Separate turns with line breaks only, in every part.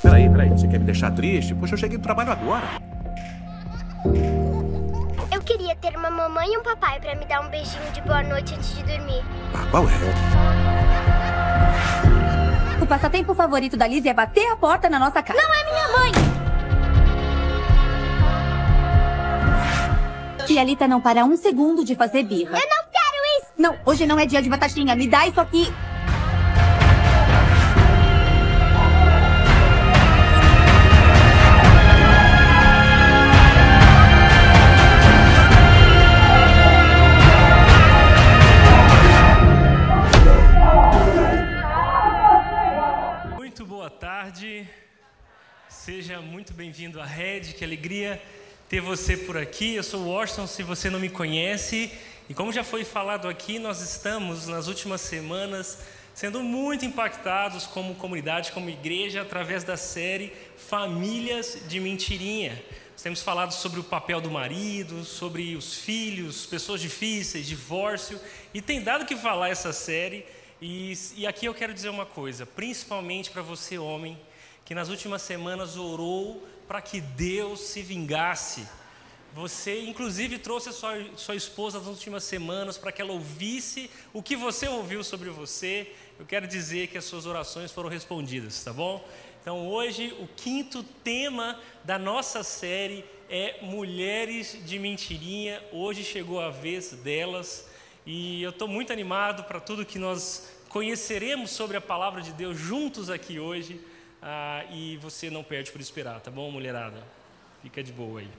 Peraí, você quer me deixar triste? Poxa, eu cheguei do trabalho agora.
Eu queria ter uma mamãe e um papai pra me dar um beijinho de boa noite antes de dormir.
Ah, qual é?
O passatempo favorito da Liz é bater a porta na nossa casa. Não é minha mãe! Tia Lita não para um segundo de fazer birra.
Eu não quero isso!
Não, hoje não é dia de batatinha. Me dá isso aqui.
Muito boa tarde. Seja muito bem-vindo à Red. Que alegria ter você por aqui. Eu sou o Washington, se você não me conhece. E como já foi falado aqui, nós estamos nas últimas semanas sendo muito impactados como comunidade, como igreja, através da série Famílias de Mentirinha. Nós temos falado sobre o papel do marido, sobre os filhos, pessoas difíceis, divórcio. E tem dado que falar essa série. E aqui eu quero dizer uma coisa, principalmente para você, homem, que nas últimas semanas orou para que Deus se vingasse. Você, inclusive, trouxe a sua esposa nas últimas semanas para que ela ouvisse o que você ouviu sobre você. Eu quero dizer que as suas orações foram respondidas, tá bom? Então, hoje, o quinto tema da nossa série é Mulheres de Mentirinha. Hoje chegou a vez delas e eu estou muito animado para tudo que nós conheceremos sobre a Palavra de Deus juntos aqui hoje. E você não perde por esperar, tá bom, mulherada? Fica de boa aí.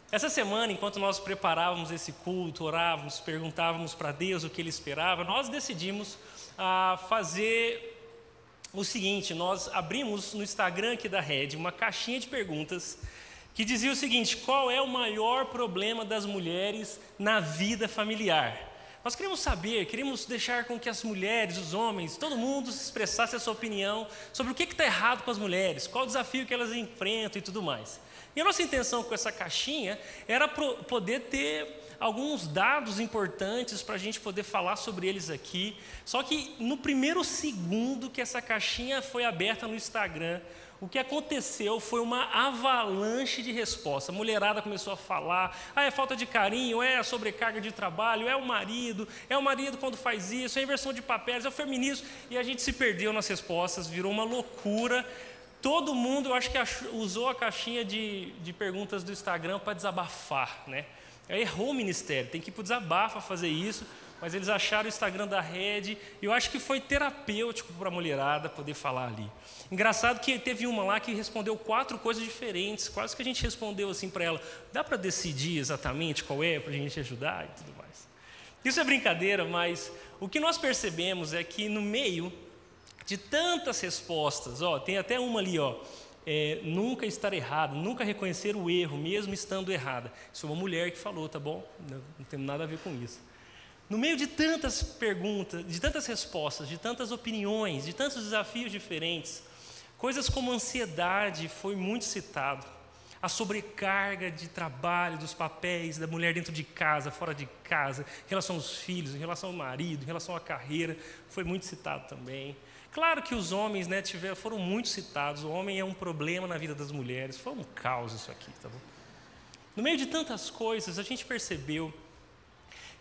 Essa semana, enquanto nós preparávamos esse culto, orávamos, perguntávamos para Deus o que Ele esperava, nós decidimos fazer o seguinte: nós abrimos no Instagram aqui da Red uma caixinha de perguntas que dizia o seguinte: qual é o maior problema das mulheres na vida familiar? Nós queremos saber, queremos deixar com que as mulheres, os homens, todo mundo se expressasse a sua opinião sobre o que está errado com as mulheres, qual o desafio que elas enfrentam e tudo mais. E a nossa intenção com essa caixinha era poder ter alguns dados importantes para a gente poder falar sobre eles aqui. Só que no primeiro segundo que essa caixinha foi aberta no Instagram, o que aconteceu foi uma avalanche de resposta. A mulherada começou a falar: é falta de carinho, é a sobrecarga de trabalho, é o marido quando faz isso, é a inversão de papéis, é o feminismo. E a gente se perdeu nas respostas, virou uma loucura. Todo mundo, eu acho que usou a caixinha de perguntas do Instagram para desabafar, né? Errou o ministério, tem que ir para o desabafo a fazer isso, mas eles acharam o Instagram da Red, e eu acho que foi terapêutico para a mulherada poder falar ali. Engraçado que teve uma lá que respondeu 4 coisas diferentes, quase que a gente respondeu assim para ela: dá para decidir exatamente qual é, para a gente ajudar e tudo mais. Isso é brincadeira, mas o que nós percebemos é que no meio de tantas respostas, tem até uma ali, nunca estar errado, nunca reconhecer o erro, mesmo estando errada. Isso é uma mulher que falou, tá bom? Não tem nada a ver com isso. No meio de tantas perguntas, de tantas respostas, de tantas opiniões, de tantos desafios diferentes, coisas como ansiedade foi muito citado. A sobrecarga de trabalho, dos papéis da mulher dentro de casa, fora de casa, em relação aos filhos, em relação ao marido, em relação à carreira, foi muito citado também. Claro que os homens, né, foram muito citados. O homem é um problema na vida das mulheres. Foi um caos isso aqui, tá bom? No meio de tantas coisas, a gente percebeu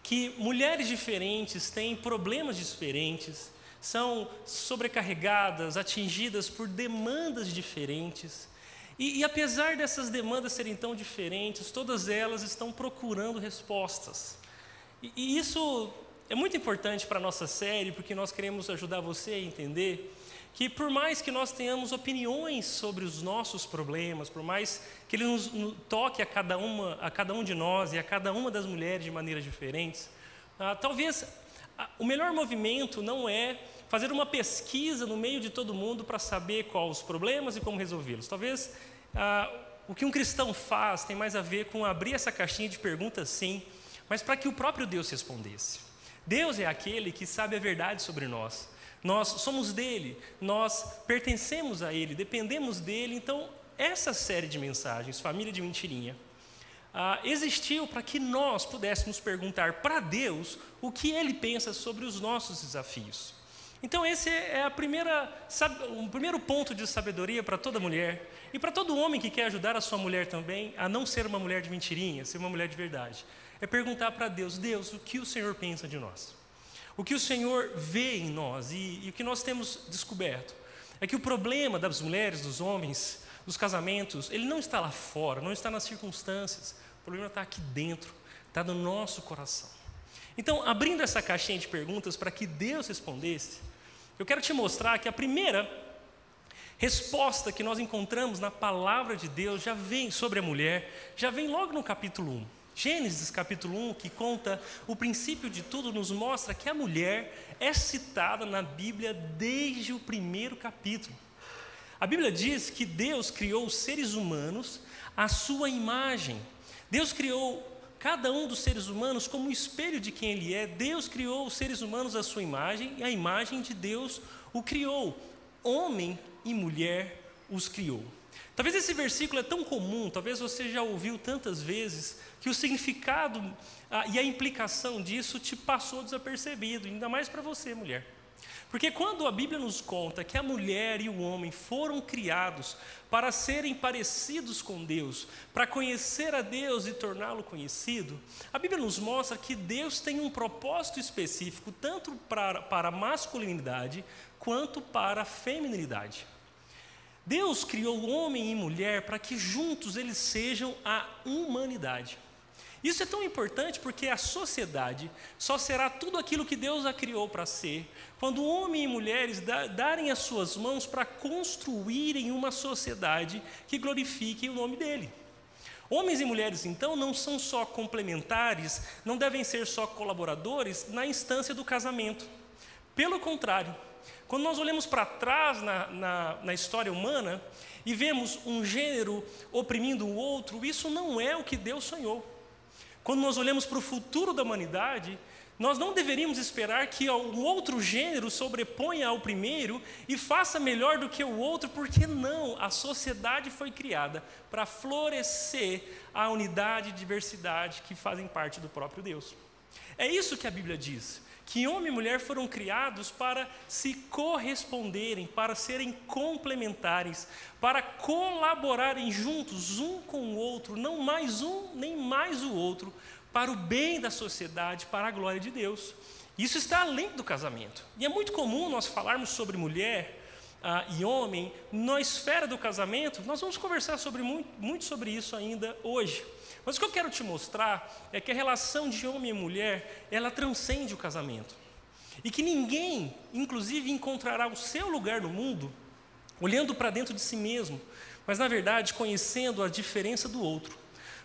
que mulheres diferentes têm problemas diferentes, são sobrecarregadas, atingidas por demandas diferentes. E apesar dessas demandas serem tão diferentes, todas elas estão procurando respostas. E isso é muito importante para a nossa série, porque nós queremos ajudar você a entender que, por mais que nós tenhamos opiniões sobre os nossos problemas, por mais que ele nos toque a cada um de nós e a cada uma das mulheres de maneiras diferentes, talvez o melhor movimento não é fazer uma pesquisa no meio de todo mundo para saber quais os problemas e como resolvê-los. Talvez o que um cristão faz tem mais a ver com abrir essa caixinha de perguntas, sim, mas para que o próprio Deus respondesse. Deus é aquele que sabe a verdade sobre nós. Nós somos dele, nós pertencemos a ele, dependemos dele. Então, essa série de mensagens, Família de Mentirinha, existiu para que nós pudéssemos perguntar para Deus o que Ele pensa sobre os nossos desafios. Então esse é o primeiro ponto de sabedoria para toda mulher e para todo homem que quer ajudar a sua mulher também a não ser uma mulher de mentirinha, ser uma mulher de verdade. É perguntar para Deus, Deus, o que o Senhor pensa de nós? O que o Senhor vê em nós e o que nós temos descoberto é que o problema das mulheres, dos homens, dos casamentos, ele não está lá fora, não está nas circunstâncias, o problema está aqui dentro, está no nosso coração. Então, abrindo essa caixinha de perguntas para que Deus respondesse, eu quero te mostrar que a primeira resposta que nós encontramos na palavra de Deus já vem sobre a mulher, já vem logo no capítulo 1. Gênesis capítulo 1, que conta o princípio de tudo, nos mostra que a mulher é citada na Bíblia desde o primeiro capítulo. A Bíblia diz que Deus criou os seres humanos à sua imagem. Deus criou cada um dos seres humanos como um espelho de quem Ele é. Deus criou os seres humanos à sua imagem e a imagem de Deus o criou. Homem e mulher os criou. Talvez esse versículo é tão comum, talvez você já ouviu tantas vezes, que o significado e a implicação disso te passou desapercebido, ainda mais para você, mulher. Porque quando a Bíblia nos conta que a mulher e o homem foram criados para serem parecidos com Deus, para conhecer a Deus e torná-lo conhecido, a Bíblia nos mostra que Deus tem um propósito específico, tanto para a masculinidade, quanto para a feminilidade. Deus criou homem e mulher para que juntos eles sejam a humanidade. Isso é tão importante porque a sociedade só será tudo aquilo que Deus a criou para ser, quando homem e mulheres darem as suas mãos para construírem uma sociedade que glorifique o nome dele. Homens e mulheres, então, não são só complementares, não devem ser só colaboradores na instância do casamento. Pelo contrário, quando nós olhamos para trás na história humana e vemos um gênero oprimindo o outro, isso não é o que Deus sonhou. Quando nós olhamos para o futuro da humanidade, nós não deveríamos esperar que um outro gênero sobreponha ao primeiro e faça melhor do que o outro, porque não, a sociedade foi criada para florescer a unidade e diversidade que fazem parte do próprio Deus. É isso que a Bíblia diz, que homem e mulher foram criados para se corresponderem, para serem complementares, para colaborarem juntos, um com o outro, não mais um nem mais o outro, para o bem da sociedade, para a glória de Deus. Isso está além do casamento. E é muito comum nós falarmos sobre mulher e homem na esfera do casamento. Nós vamos conversar muito sobre isso ainda hoje. Mas o que eu quero te mostrar é que a relação de homem e mulher, ela transcende o casamento. E que ninguém, inclusive, encontrará o seu lugar no mundo olhando para dentro de si mesmo, mas, na verdade, conhecendo a diferença do outro.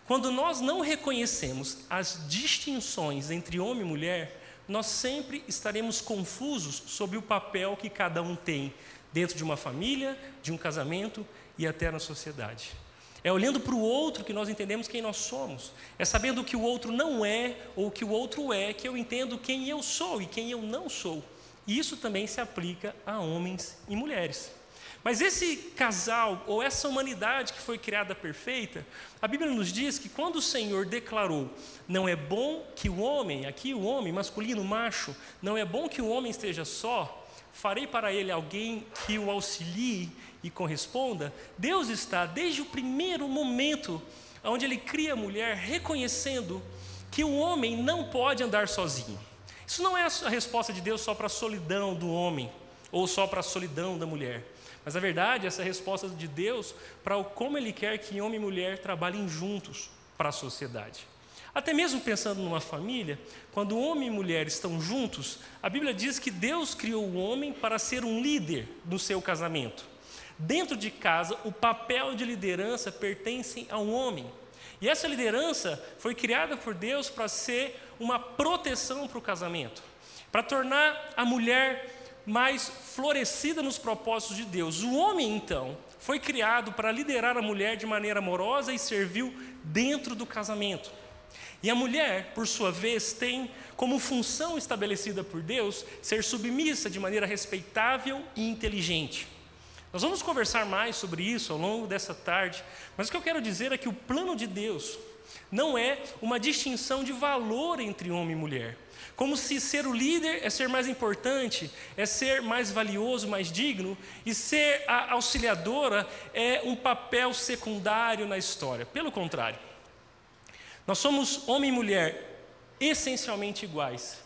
Quando nós não reconhecemos as distinções entre homem e mulher, nós sempre estaremos confusos sobre o papel que cada um tem dentro de uma família, de um casamento e até na sociedade. É olhando para o outro que nós entendemos quem nós somos. É sabendo o que o outro não é ou o que o outro é que eu entendo quem eu sou e quem eu não sou. E isso também se aplica a homens e mulheres. Mas esse casal, ou essa humanidade que foi criada perfeita, a Bíblia nos diz que quando o Senhor declarou, não é bom que o homem, aqui o homem, masculino, macho, não é bom que o homem esteja só, farei para ele alguém que o auxilie e corresponda. Deus está, desde o primeiro momento, onde Ele cria a mulher, reconhecendo que o homem não pode andar sozinho. Isso não é a resposta de Deus só para a solidão do homem, ou só para a solidão da mulher. Mas, na verdade, essa é a resposta de Deus para como Ele quer que homem e mulher trabalhem juntos para a sociedade. Até mesmo pensando numa família, quando homem e mulher estão juntos, a Bíblia diz que Deus criou o homem para ser um líder no seu casamento. Dentro de casa, o papel de liderança pertence ao homem. E essa liderança foi criada por Deus para ser uma proteção para o casamento, para tornar a mulher mais florescida nos propósitos de Deus. O homem, então, foi criado para liderar a mulher de maneira amorosa e servil dentro do casamento. E a mulher, por sua vez, tem como função estabelecida por Deus ser submissa de maneira respeitável e inteligente. Nós vamos conversar mais sobre isso ao longo dessa tarde, mas o que eu quero dizer é que o plano de Deus Não é uma distinção de valor entre homem e mulher. Como se ser o líder é ser mais importante, é ser mais valioso, mais digno, e ser a auxiliadora é um papel secundário na história. Pelo contrário, nós somos homem e mulher essencialmente iguais,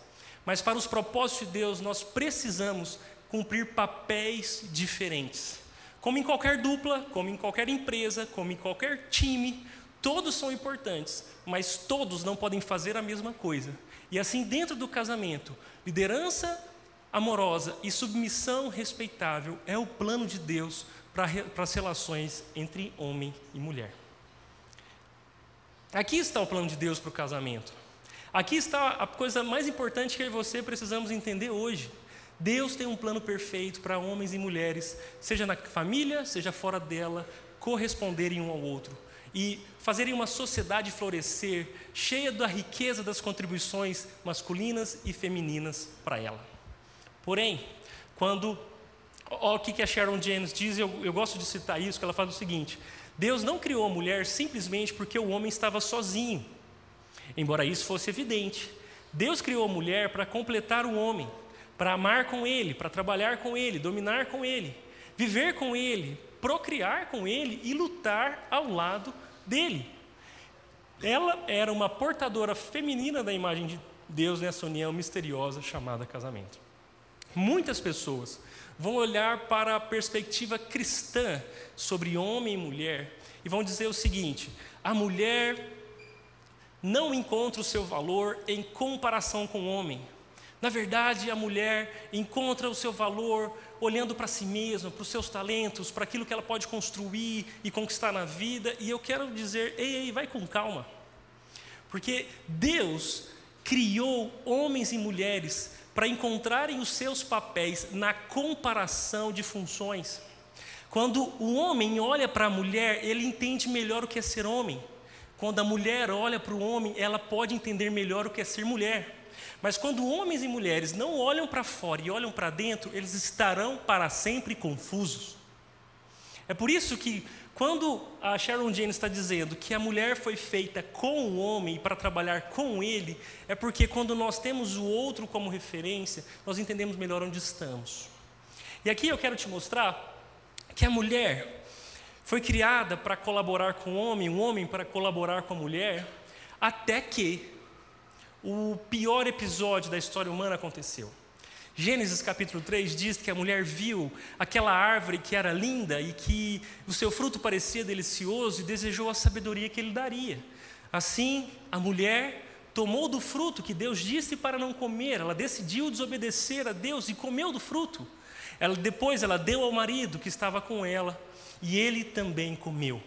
mas para os propósitos de Deus nós precisamos cumprir papéis diferentes. Como em qualquer dupla, como em qualquer empresa, como em qualquer time, todos são importantes, mas todos não podem fazer a mesma coisa. E assim, dentro do casamento, liderança amorosa e submissão respeitável é o plano de Deus para as relações entre homem e mulher. Aqui está o plano de Deus para o casamento. Aqui está a coisa mais importante que eu e você precisamos entender hoje. Deus tem um plano perfeito para homens e mulheres, seja na família, seja fora dela, corresponderem um ao outro e fazerem uma sociedade florescer, cheia da riqueza das contribuições masculinas e femininas para ela. Porém, olha o que a Sharon James diz, eu gosto de citar isso, que ela fala o seguinte: Deus não criou a mulher simplesmente porque o homem estava sozinho, embora isso fosse evidente. Deus criou a mulher para completar o homem, para amar com ele, para trabalhar com ele, dominar com ele, viver com ele, procriar com ele e lutar ao lado dele. Ela era uma portadora feminina da imagem de Deus nessa união misteriosa chamada casamento. Muitas pessoas vão olhar para a perspectiva cristã sobre homem e mulher e vão dizer o seguinte: a mulher não encontra o seu valor em comparação com o homem. Na verdade, a mulher encontra o seu valor olhando para si mesma, para os seus talentos, para aquilo que ela pode construir e conquistar na vida. E eu quero dizer, ei, vai com calma. Porque Deus criou homens e mulheres para encontrarem os seus papéis na comparação de funções. Quando o homem olha para a mulher, ele entende melhor o que é ser homem. Quando a mulher olha para o homem, ela pode entender melhor o que é ser mulher. Mas quando homens e mulheres não olham para fora e olham para dentro, eles estarão para sempre confusos. É por isso que quando a Sharon James está dizendo que a mulher foi feita com o homem para trabalhar com ele, é porque quando nós temos o outro como referência, nós entendemos melhor onde estamos. E aqui eu quero te mostrar que a mulher foi criada para colaborar com o homem para colaborar com a mulher, até que o pior episódio da história humana aconteceu. Gênesis capítulo 3 diz que a mulher viu aquela árvore que era linda e que o seu fruto parecia delicioso e desejou a sabedoria que ele daria. Assim, a mulher tomou do fruto que Deus disse para não comer, ela decidiu desobedecer a Deus e comeu do fruto. Depois ela deu ao marido que estava com ela e ele também comeu.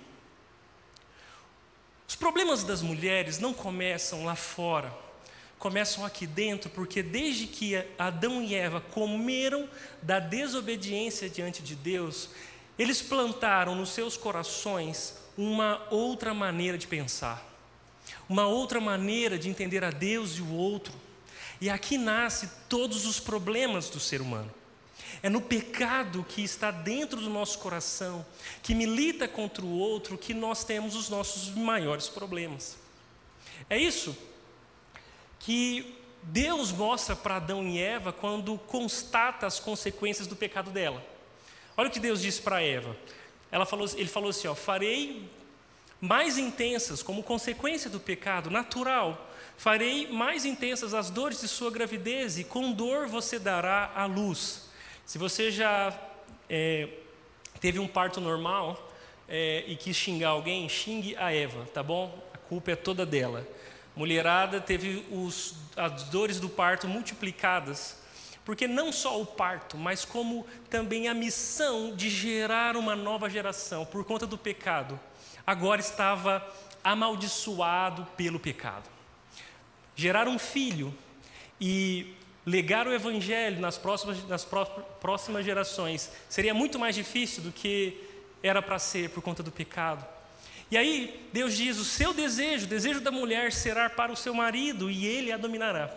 Os problemas das mulheres não começam lá fora, começam aqui dentro, porque desde que Adão e Eva comeram da desobediência diante de Deus, eles plantaram nos seus corações uma outra maneira de pensar, uma outra maneira de entender a Deus e o outro. E aqui nascem todos os problemas do ser humano. É no pecado que está dentro do nosso coração, que milita contra o outro, que nós temos os nossos maiores problemas. É isso que Deus mostra para Adão e Eva quando constata as consequências do pecado dela. Olha o que Deus disse para Eva. Ele falou assim, farei mais intensas, como consequência do pecado natural, farei mais intensas as dores de sua gravidez e com dor você dará à luz. Se você já teve um parto normal e quis xingar alguém, xingue a Eva, tá bom? A culpa é toda dela. Mulherada teve as dores do parto multiplicadas, porque não só o parto, mas como também a missão de gerar uma nova geração por conta do pecado, agora estava amaldiçoado pelo pecado. Gerar um filho e legar o evangelho nas próximas gerações seria muito mais difícil do que era para ser por conta do pecado. E aí Deus diz, o seu desejo, o desejo da mulher será para o seu marido e ele a dominará.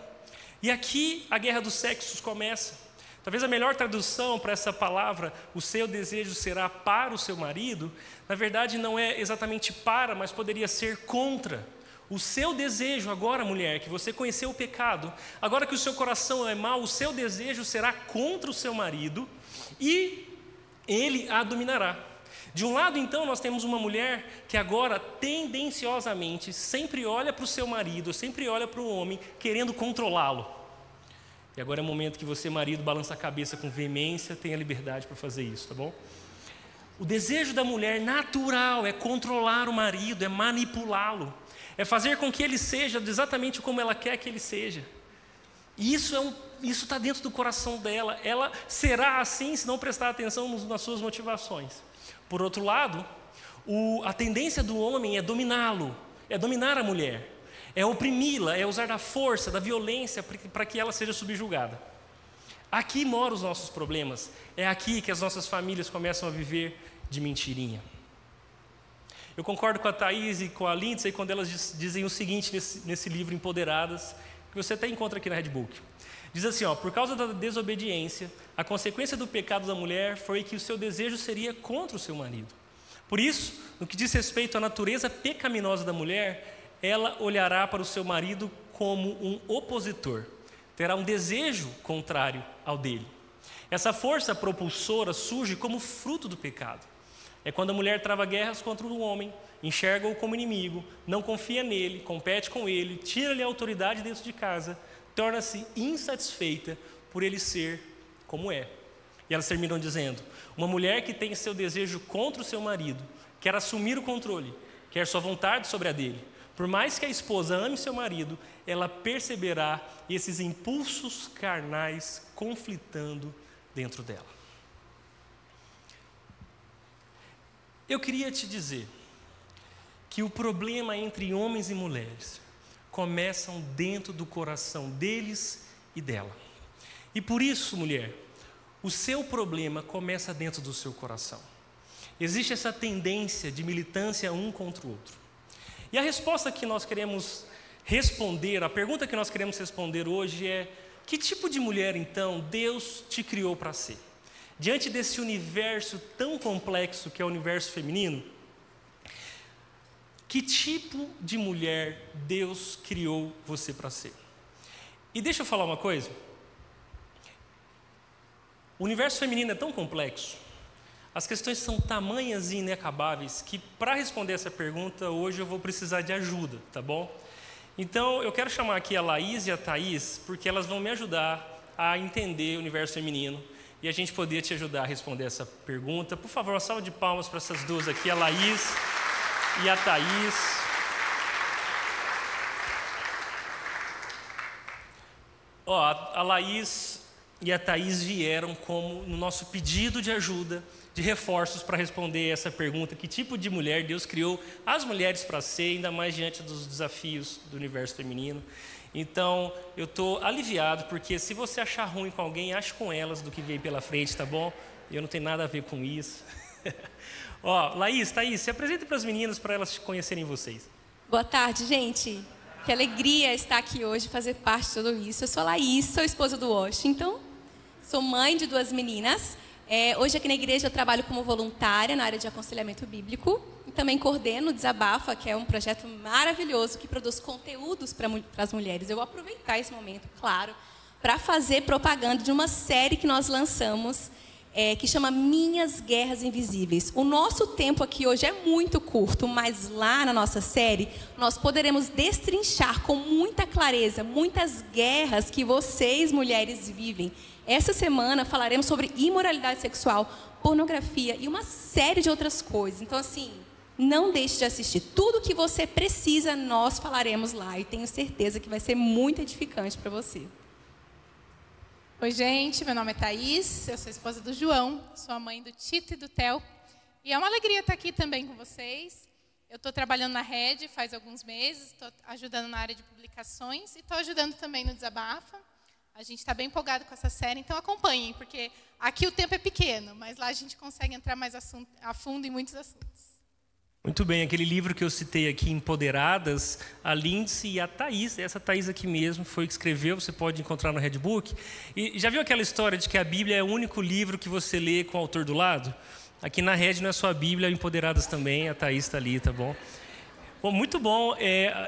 E aqui a guerra dos sexos começa. Talvez a melhor tradução para essa palavra, o seu desejo será para o seu marido, na verdade não é exatamente para, mas poderia ser contra. O seu desejo agora, mulher, que você conheceu o pecado, agora que o seu coração é mau, o seu desejo será contra o seu marido e ele a dominará. De um lado, então, nós temos uma mulher que agora, tendenciosamente, sempre olha para o seu marido, sempre olha para o homem, querendo controlá-lo. E agora é o momento que você, marido, balança a cabeça com veemência, tem a liberdade para fazer isso, tá bom? O desejo da mulher natural é controlar o marido, é manipulá-lo, é fazer com que ele seja exatamente como ela quer que ele seja. E isso está dentro do coração dela. Ela será assim se não prestar atenção nas suas motivações. Por outro lado, a tendência do homem é dominá-lo, é dominar a mulher, é oprimi-la, é usar da força, da violência para que ela seja subjugada. Aqui moram os nossos problemas. É aqui que as nossas famílias começam a viver de mentirinha. Eu concordo com a Thaís e com a Lindsay quando elas dizem o seguinte nesse livro Empoderadas, que você até encontra aqui na Redbook. Diz assim, por causa da desobediência, a consequência do pecado da mulher foi que o seu desejo seria contra o seu marido. Por isso, no que diz respeito à natureza pecaminosa da mulher, ela olhará para o seu marido como um opositor. Terá um desejo contrário ao dele. Essa força propulsora surge como fruto do pecado. É quando a mulher trava guerras contra o homem, enxerga-o como inimigo, não confia nele, compete com ele, tira-lhe a autoridade dentro de casa, torna-se insatisfeita por ele ser como é. E elas terminam dizendo, uma mulher que tem seu desejo contra o seu marido, quer assumir o controle, quer sua vontade sobre a dele. Por mais que a esposa ame seu marido, ela perceberá esses impulsos carnais conflitando dentro dela. Eu queria te dizer que o problema entre homens e mulheres começam dentro do coração deles e dela. E por isso, mulher, o seu problema começa dentro do seu coração. Existe essa tendência de militância um contra o outro. E a resposta que nós queremos responder, a pergunta que nós queremos responder hoje é: que tipo de mulher, então, Deus te criou para ser? Diante desse universo tão complexo que é o universo feminino, que tipo de mulher Deus criou você para ser? E deixa eu falar uma coisa. O universo feminino é tão complexo, as questões são tamanhas e inacabáveis, que para responder essa pergunta, hoje eu vou precisar de ajuda, tá bom? Então, eu quero chamar aqui a Laís e a Thaís, porque elas vão me ajudar a entender o universo feminino e a gente poder te ajudar a responder essa pergunta. Por favor, uma salva de palmas para essas duas aqui, a Laís e a Thaís. A Laís e a Thaís vieram como no nosso pedido de ajuda, de reforços para responder essa pergunta: que tipo de mulher Deus criou as mulheres para ser, ainda mais diante dos desafios do universo feminino. Então, eu estou aliviado, porque se você achar ruim com alguém, ache com elas do que vem pela frente, tá bom? Eu não tenho nada a ver com isso. Laís, Thaís, se apresenta para as meninas, para elas conhecerem vocês.
Boa tarde, gente. Que alegria estar aqui hoje, fazer parte de tudo isso. Eu sou a Laís, sou esposa do Washington, sou mãe de 2 meninas. Hoje aqui na igreja eu trabalho como voluntária na área de aconselhamento bíblico e também coordeno o Desabafa, que é um projeto maravilhoso que produz conteúdos para as mulheres. Eu vou aproveitar esse momento, claro, para fazer propaganda de uma série que nós lançamos, que chama Minhas Guerras Invisíveis. O nosso tempo aqui hoje é muito curto, mas lá na nossa série nós poderemos destrinchar com muita clareza muitas guerras que vocês, mulheres, vivem. Essa semana falaremos sobre imoralidade sexual, pornografia e uma série de outras coisas. Então, assim, não deixe de assistir. Tudo que você precisa, nós falaremos lá. E tenho certeza que vai ser muito edificante para você.
Oi, gente. Meu nome é Thaís. Eu sou esposa do João. Sou a mãe do Tito e do Theo. E é uma alegria estar aqui também com vocês. Eu estou trabalhando na Rede faz alguns meses. Estou ajudando na área de publicações. E estou ajudando também no Desabafa. A gente está bem empolgado com essa série, então acompanhem, porque aqui o tempo é pequeno, mas lá a gente consegue entrar mais a fundo em muitos assuntos.
Muito bem, aquele livro que eu citei aqui, Empoderadas, a Lindsay e a Thaís, essa Thaís aqui mesmo foi que escreveu, você pode encontrar no Redbook. E já viu aquela história de que a Bíblia é o único livro que você lê com o autor do lado? Aqui na Red não é só a Bíblia, Empoderadas também, a Thaís está ali, tá bom? Bom, muito bom.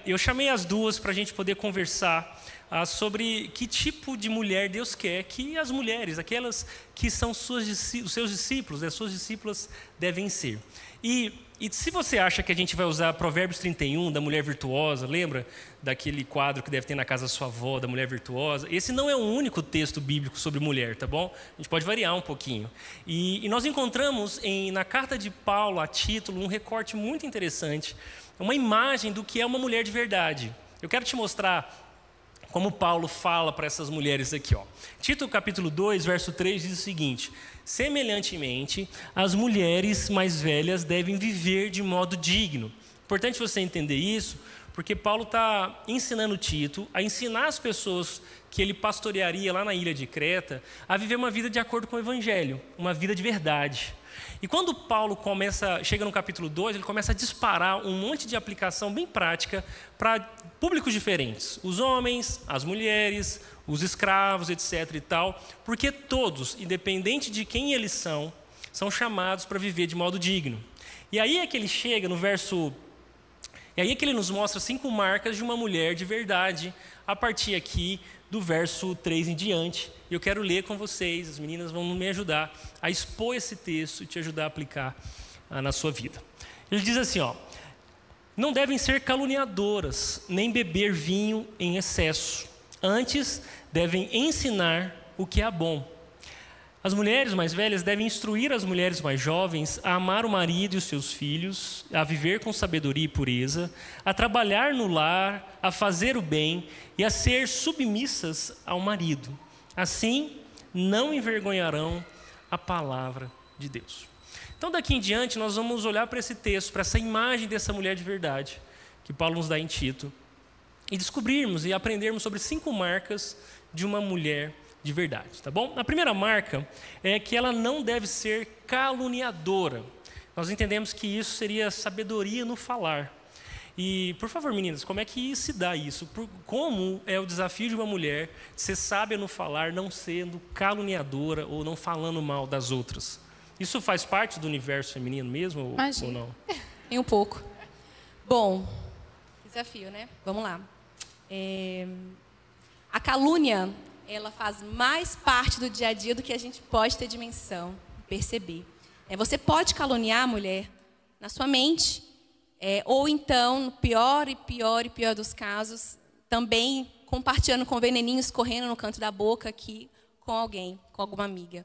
Eu chamei as duas para a gente poder conversar sobre que tipo de mulher Deus quer que as mulheres, aquelas que são os seus discípulos, as suas discípulas devem ser. E se você acha que a gente vai usar Provérbios 31, da mulher virtuosa, lembra daquele quadro que deve ter na casa da sua avó, da mulher virtuosa? Esse não é o único texto bíblico sobre mulher, tá bom? A gente pode variar um pouquinho. E nós encontramos na carta de Paulo a Tito um recorte muito interessante, uma imagem do que é uma mulher de verdade. Eu quero te mostrar como Paulo fala para essas mulheres aqui, ó. Tito capítulo 2, verso 3 diz o seguinte: semelhantemente, as mulheres mais velhas devem viver de modo digno. Importante você entender isso, porque Paulo está ensinando Tito a ensinar as pessoas que ele pastorearia lá na ilha de Creta a viver uma vida de acordo com o Evangelho, uma vida de verdade. E quando Paulo chega no capítulo 2, ele começa a disparar um monte de aplicação bem prática para públicos diferentes. Os homens, as mulheres, os escravos, etc. e tal. Porque todos, independente de quem eles são chamados para viver de modo digno. E aí é que ele chega no verso... E aí é que ele nos mostra 5 marcas de uma mulher de verdade, a partir aqui do verso 3 em diante. E eu quero ler com vocês, as meninas vão me ajudar a expor esse texto e te ajudar a aplicar na sua vida. Ele diz assim, ó: não devem ser caluniadoras, nem beber vinho em excesso. Antes, devem ensinar o que é bom. As mulheres mais velhas devem instruir as mulheres mais jovens a amar o marido e os seus filhos, a viver com sabedoria e pureza, a trabalhar no lar, a fazer o bem e a ser submissas ao marido. Assim, não envergonharão a palavra de Deus. Então, daqui em diante, nós vamos olhar para esse texto, para essa imagem dessa mulher de verdade, que Paulo nos dá em Tito, e descobrirmos e aprendermos sobre 5 marcas de uma mulher de verdade, tá bom? A primeira marca é que ela não deve ser caluniadora. Nós entendemos que isso seria sabedoria no falar. E, por favor, meninas, como é que se dá isso? Como é o desafio de uma mulher ser sábia no falar, não sendo caluniadora ou não falando mal das outras? Isso faz parte do universo feminino mesmo ou não?
Em um pouco. Bom, desafio, né? Vamos lá. A calúnia, ela faz mais parte do dia a dia do que a gente pode ter dimensão, perceber. Você pode caluniar a mulher na sua mente, ou então, no pior dos casos, também compartilhando com veneninhos correndo no canto da boca aqui com alguém, com alguma amiga.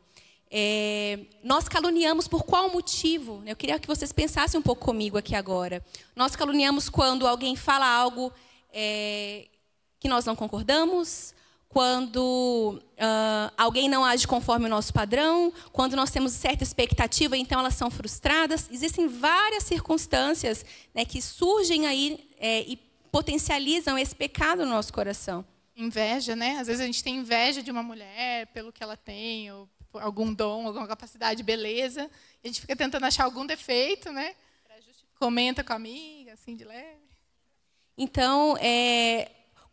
Nós caluniamos por qual motivo? Eu queria que vocês pensassem um pouco comigo aqui agora. Nós caluniamos quando alguém fala algo que nós não concordamos, quando alguém não age conforme o nosso padrão, quando nós temos certa expectativa, então elas são frustradas. Existem várias circunstâncias, né, que surgem aí e potencializam esse pecado no nosso coração.
Inveja, né? Às vezes a gente tem inveja de uma mulher pelo que ela tem, ou por algum dom, alguma capacidade, beleza. E a gente fica tentando achar algum defeito, né? Comenta com a amiga, assim, de leve.
Então,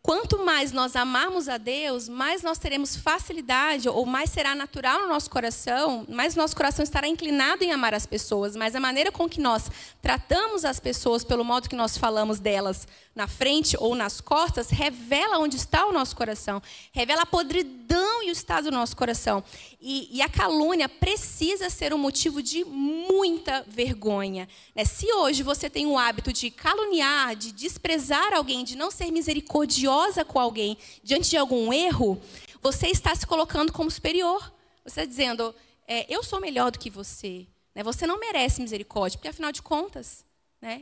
quanto mais nós amarmos a Deus, mais nós teremos facilidade, ou mais será natural no nosso coração, mais nosso coração estará inclinado em amar as pessoas, mas a maneira com que nós tratamos as pessoas, pelo modo que nós falamos delas na frente ou nas costas, revela onde está o nosso coração, revela a podridão e o estado do nosso coração. E a calúnia precisa ser um motivo de muita vergonha. Se hoje você tem o hábito de caluniar, de desprezar alguém, de não ser misericordiosa com alguém diante de algum erro, você está se colocando como superior. Você está dizendo, eu sou melhor do que você. Você não merece misericórdia, porque afinal de contas,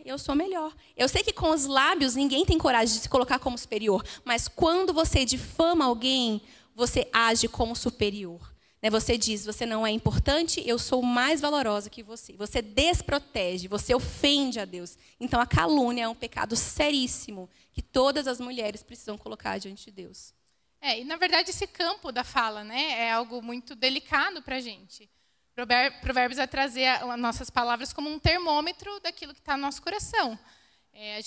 eu sou melhor. Eu sei que com os lábios ninguém tem coragem de se colocar como superior, mas quando você difama alguém, você age como superior. Você diz, você não é importante, eu sou mais valorosa que você. Você desprotege, você ofende a Deus. Então, a calúnia é um pecado seríssimo que todas as mulheres precisam colocar diante de Deus.
E, na verdade, esse campo da fala, é algo muito delicado para a gente. Provérbios vai trazer as nossas palavras como um termômetro daquilo que está no nosso coração. A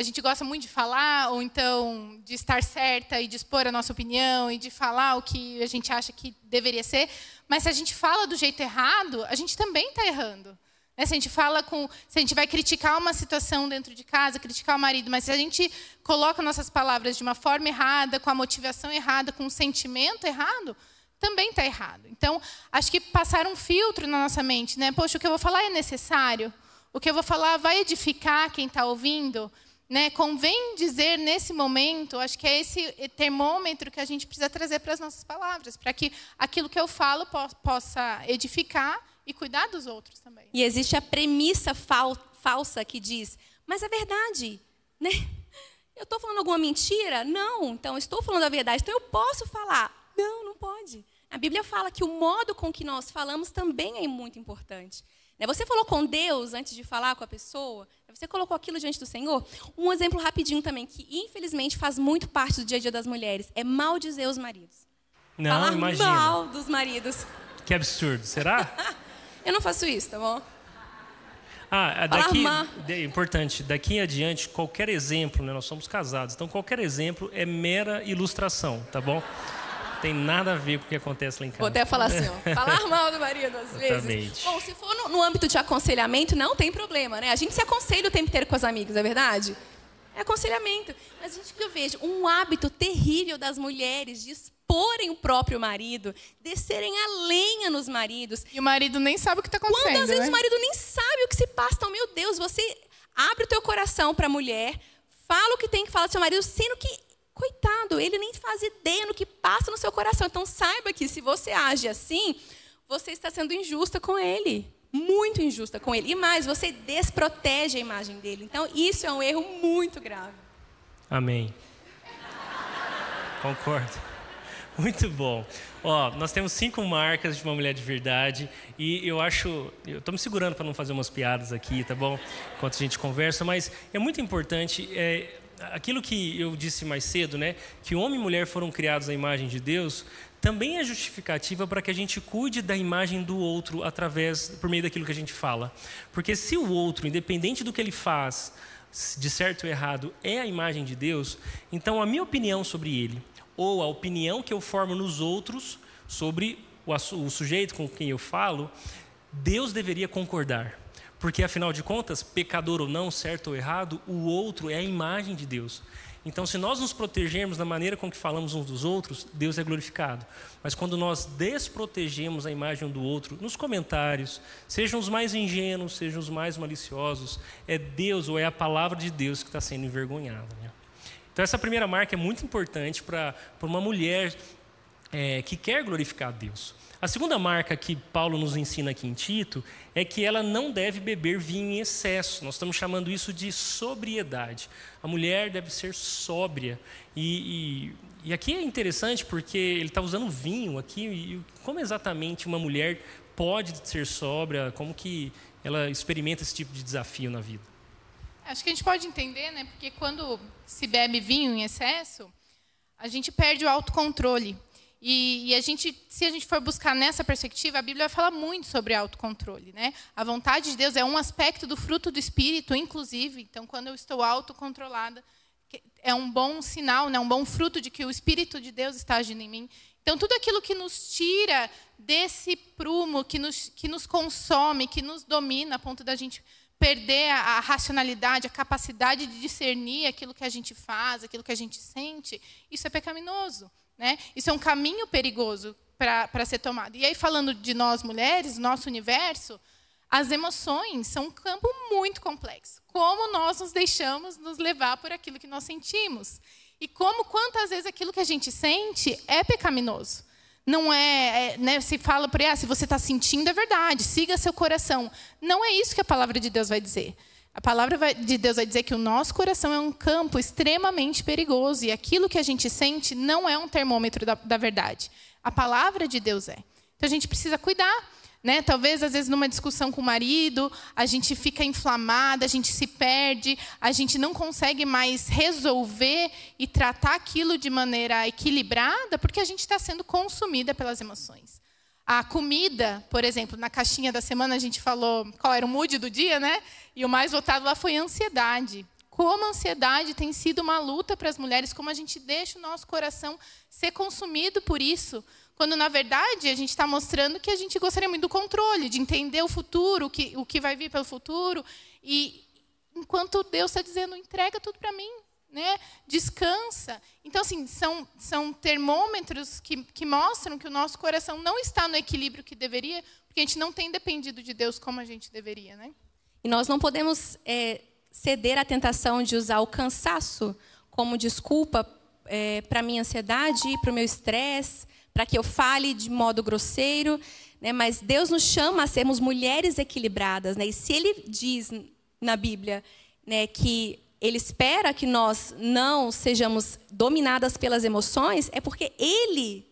gente gosta muito de falar, ou então de estar certa e de expor a nossa opinião e de falar o que a gente acha que deveria ser, mas se a gente fala do jeito errado, a gente também está errando. Né? Se a gente vai criticar uma situação dentro de casa, criticar o marido, mas se a gente coloca nossas palavras de uma forma errada, com a motivação errada, com o sentimento errado, também está errado. Então, acho que passar um filtro na nossa mente, né? Poxa, o que eu vou falar é necessário? O que eu vou falar vai edificar quem está ouvindo? Né? Convém dizer nesse momento, acho que é esse termômetro que a gente precisa trazer para as nossas palavras, para que aquilo que eu falo possa edificar e cuidar dos outros também.
E existe a premissa falsa que diz, mas é verdade, né? Eu estou falando alguma mentira? Não, então eu estou falando a verdade, então eu posso falar. Não, não pode. A Bíblia fala que o modo com que nós falamos também é muito importante. Você falou com Deus antes de falar com a pessoa? Você colocou aquilo diante do Senhor? Um exemplo rapidinho também, que infelizmente faz muito parte do dia a dia das mulheres, é maldizer os maridos.
Não,
falar
imagina.
mal dos maridos.
Que absurdo, será?
Eu não faço isso, tá bom?
É importante, daqui em adiante, qualquer exemplo, né, nós somos casados, então qualquer exemplo é mera ilustração, tá bom? Tem nada a ver com o que acontece lá em casa.
Vou até falar assim, ó, falar mal do marido às vezes. Bom, se for no âmbito de aconselhamento, não tem problema, né? A gente se aconselha o tempo inteiro com as amigas, é verdade? É aconselhamento. Mas, gente, que eu vejo um hábito terrível das mulheres de exporem o próprio marido, descerem a lenha nos maridos.
E o marido nem sabe o que está acontecendo.
Quando às vezes
né?
o marido nem sabe o que se passa. Então, meu Deus, você abre o teu coração para a mulher, fala o que tem que falar do seu marido, sendo que, coitado, ele nem faz ideia no que passa no seu coração. Então, saiba que se você age assim, você está sendo injusta com ele. Muito injusta com ele. E mais, você desprotege a imagem dele. Então, isso é um erro muito grave.
Amém. Concordo. Muito bom. Ó, nós temos 5 marcas de uma mulher de verdade. E eu estou me segurando para não fazer umas piadas aqui, tá bom? Enquanto a gente conversa. Mas é muito importante... aquilo que eu disse mais cedo, né? Que homem e mulher foram criados à imagem de Deus... também é justificativa para que a gente cuide da imagem do outro por meio daquilo que a gente fala. Porque se o outro, independente do que ele faz, de certo ou errado, é a imagem de Deus, então a minha opinião sobre ele, ou a opinião que eu formo nos outros sobre o sujeito com quem eu falo, Deus deveria concordar. Porque, afinal de contas, pecador ou não, certo ou errado, o outro é a imagem de Deus. Então, se nós nos protegermos da maneira com que falamos uns dos outros, Deus é glorificado. Mas quando nós desprotegemos a imagem um do outro, nos comentários, sejam os mais ingênuos, sejam os mais maliciosos, é Deus ou é a palavra de Deus que está sendo envergonhada. Né? Então, essa primeira marca é muito importante para uma mulher que quer glorificar a Deus. A segunda marca que Paulo nos ensina aqui em Tito é que ela não deve beber vinho em excesso. Nós estamos chamando isso de sobriedade. A mulher deve ser sóbria. E aqui é interessante porque ele está usando vinho aqui. E como exatamente uma mulher pode ser sóbria? Como que ela experimenta esse tipo de desafio na vida?
Acho que a gente pode entender, né? Porque quando se bebe vinho em excesso, a gente perde o autocontrole. E se a gente for buscar nessa perspectiva, a Bíblia vai falar muito sobre autocontrole. Né? A vontade de Deus é um aspecto do fruto do Espírito, inclusive. Então, quando eu estou autocontrolada, é um bom sinal, né? Um bom fruto de que o Espírito de Deus está agindo em mim. Então, tudo aquilo que nos tira desse prumo, que nos consome, que nos domina, a ponto da gente perder a racionalidade, a capacidade de discernir aquilo que a gente faz, aquilo que a gente sente, isso é pecaminoso. Né? Isso é um caminho perigoso para ser tomado. E aí, falando de nós mulheres, nosso universo, as emoções são um campo muito complexo. Como nós nos deixamos nos levar por aquilo que nós sentimos. E quantas vezes aquilo que a gente sente é pecaminoso. Não né, se fala por aí, se você está sentindo é verdade, siga seu coração. Não é isso que a palavra de Deus vai dizer. A palavra de Deus vai dizer que o nosso coração é um campo extremamente perigoso e aquilo que a gente sente não é um termômetro da verdade. A palavra de Deus é. Então, a gente precisa cuidar. Né? Talvez, às vezes, numa discussão com o marido, a gente fica inflamada, a gente se perde, a gente não consegue mais resolver e tratar aquilo de maneira equilibrada porque a gente está sendo consumida pelas emoções. A comida, por exemplo, na caixinha da semana a gente falou qual era o mood do dia, né? E o mais votado lá foi ansiedade. como a ansiedade tem sido uma luta para as mulheres, como a gente deixa o nosso coração ser consumido por isso, quando, na verdade, a gente está mostrando que a gente gostaria muito do controle, de entender o futuro, o que vai vir pelo futuro, e enquanto Deus está dizendo, entrega tudo para mim, né? Descansa. Então, assim, são termômetros que mostram que o nosso coração não está no equilíbrio que deveria, porque a gente não tem dependido de Deus como a gente deveria, né?
E nós não podemos ceder à tentação de usar o cansaço como desculpa para a minha ansiedade, para o meu estresse, para que eu fale de modo grosseiro, né? Mas Deus nos chama a sermos mulheres equilibradas, né? E se Ele diz na Bíblia, né, que Ele espera que nós não sejamos dominadas pelas emoções, é porque Ele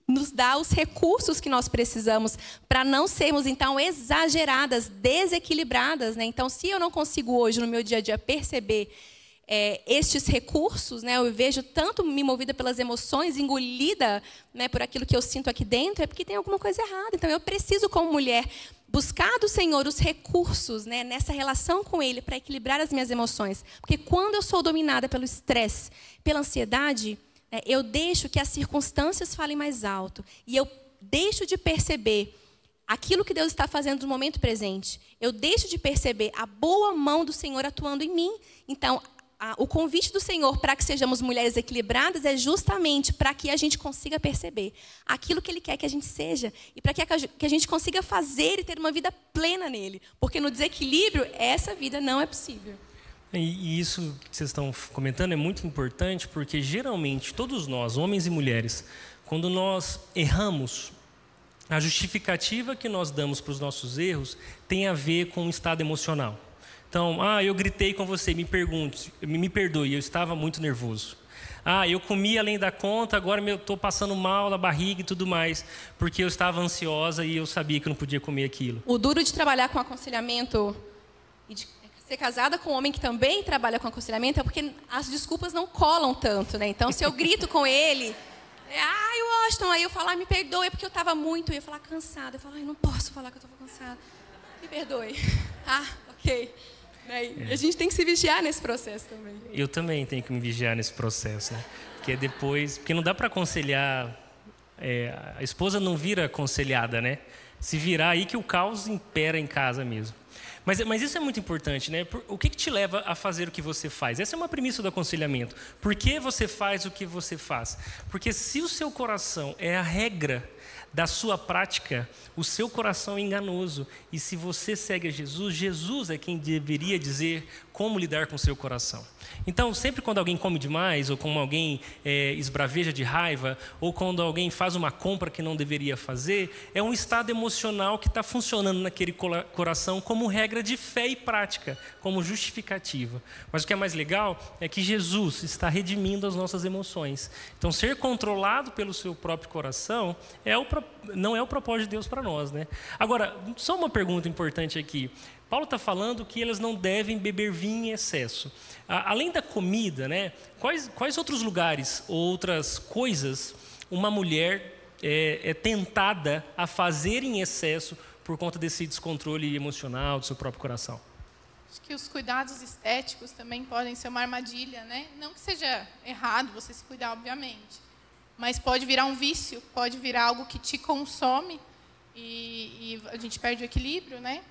nos dá os recursos que nós precisamos para não sermos, então, exageradas, desequilibradas, né? Então, se eu não consigo hoje, no meu dia a dia, perceber estes recursos, né? Eu vejo tanto me movida pelas emoções, engolida, né, por aquilo que eu sinto aqui dentro, é porque tem alguma coisa errada. Então, eu preciso, como mulher, buscar do Senhor os recursos, né, nessa relação com Ele para equilibrar as minhas emoções. Porque quando eu sou dominada pelo estresse, pela ansiedade, eu deixo que as circunstâncias falem mais alto. E eu deixo de perceber aquilo que Deus está fazendo no momento presente. Eu deixo de perceber a boa mão do Senhor atuando em mim. Então, o convite do Senhor para que sejamos mulheres equilibradas é justamente para que a gente consiga perceber aquilo que Ele quer que a gente seja. E para que a gente consiga fazer e ter uma vida plena nele. Porque no desequilíbrio, essa vida não é possível.
E isso que vocês estão comentando é muito importante, porque geralmente todos nós, homens e mulheres, quando nós erramos, a justificativa que nós damos para os nossos erros tem a ver com o estado emocional. Então, eu gritei com você, me perdoe, eu estava muito nervoso. Eu comi além da conta, agora eu estou passando mal na barriga e tudo mais, porque eu estava ansiosa e eu sabia que eu não podia comer aquilo.
O duro de trabalhar com aconselhamento e de ser casada com um homem que também trabalha com aconselhamento é porque as desculpas não colam tanto, né? Então, se eu grito com ele, Washington, aí eu falo, me perdoe, é porque eu estava muito, eu ia falar cansada. Eu falo, não posso falar que eu estou cansada. Me perdoe. Ok. A gente tem que se vigiar nesse processo também.
Eu também tenho que me vigiar nesse processo, né? Porque não dá para aconselhar, a esposa não vira aconselhada, né? Se virar aí que o caos impera em casa mesmo. Mas isso é muito importante, né? O que te leva a fazer o que você faz? Essa é uma premissa do aconselhamento. Por que você faz o que você faz? Porque se o seu coração é a regra da sua prática, o seu coração é enganoso. E se você segue a Jesus, Jesus é quem deveria dizer como lidar com o seu coração. Então, sempre quando alguém come demais, ou quando alguém esbraveja de raiva, ou quando alguém faz uma compra que não deveria fazer, é um estado emocional que está funcionando naquele coração como regra de fé e prática, como justificativa. Mas o que é mais legal é que Jesus está redimindo as nossas emoções. Então, ser controlado pelo seu próprio coração não é o propósito de Deus para nós, né? Agora, só uma pergunta importante aqui. Paulo está falando que elas não devem beber vinho em excesso. Além da comida, né, quais outros lugares, outras coisas, uma mulher é tentada a fazer em excesso por conta desse descontrole emocional do seu próprio coração?
Acho que os cuidados estéticos também podem ser uma armadilha, né? Não que seja errado você se cuidar, obviamente, mas pode virar um vício, pode virar algo que te consome e a gente perde o equilíbrio, né?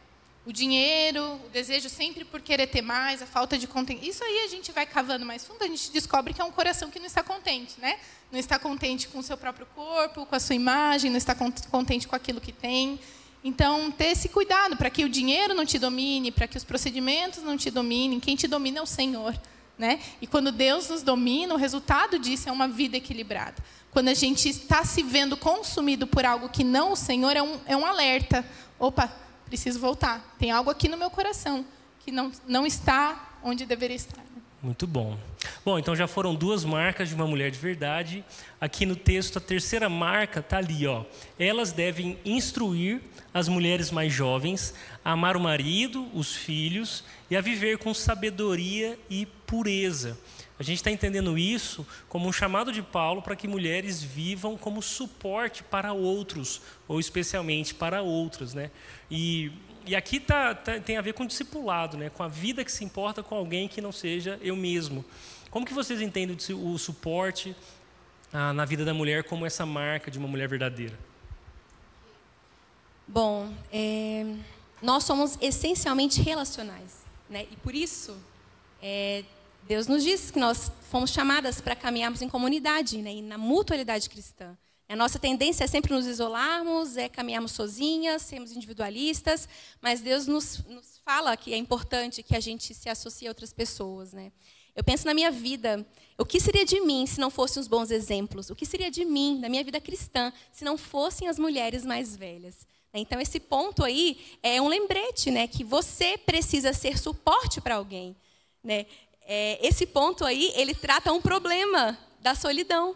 O dinheiro, o desejo sempre por querer ter mais, a falta de contente. Isso aí a gente vai cavando mais fundo, a gente descobre que é um coração que não está contente, né? Não está contente com o seu próprio corpo, com a sua imagem, não está contente com aquilo que tem. Então, ter esse cuidado para que o dinheiro não te domine, para que os procedimentos não te dominem. Quem te domina é o Senhor, né? E quando Deus nos domina, o resultado disso é uma vida equilibrada. Quando a gente está se vendo consumido por algo que não o Senhor, é um alerta. Opa, preciso voltar. Tem algo aqui no meu coração que não está onde deveria estar.
Muito bom. Bom, então já foram 2 marcas de uma mulher de verdade. Aqui no texto, a terceira marca está ali, ó. Elas devem instruir as mulheres mais jovens a amar o marido, os filhos e a viver com sabedoria e pureza. A gente está entendendo isso como um chamado de Paulo para que mulheres vivam como suporte para outros, ou especialmente para outras, né? E aqui tem a ver com discipulado, né? Com a vida que se importa com alguém que não seja eu mesmo. Como que vocês entendem o suporte na vida da mulher como essa marca de uma mulher verdadeira?
Bom, nós somos essencialmente relacionais, né? E por isso, Deus nos diz que nós fomos chamadas para caminharmos em comunidade, né? E na mutualidade cristã. A nossa tendência é sempre nos isolarmos, caminharmos sozinhas, sermos individualistas, mas Deus nos fala que é importante que a gente se associe a outras pessoas, né? Eu penso na minha vida, o que seria de mim se não fossem os bons exemplos? O que seria de mim, da minha vida cristã, se não fossem as mulheres mais velhas? Então, esse ponto aí é um lembrete, né? Que você precisa ser suporte para alguém, né? Esse ponto aí, ele trata um problema da solidão.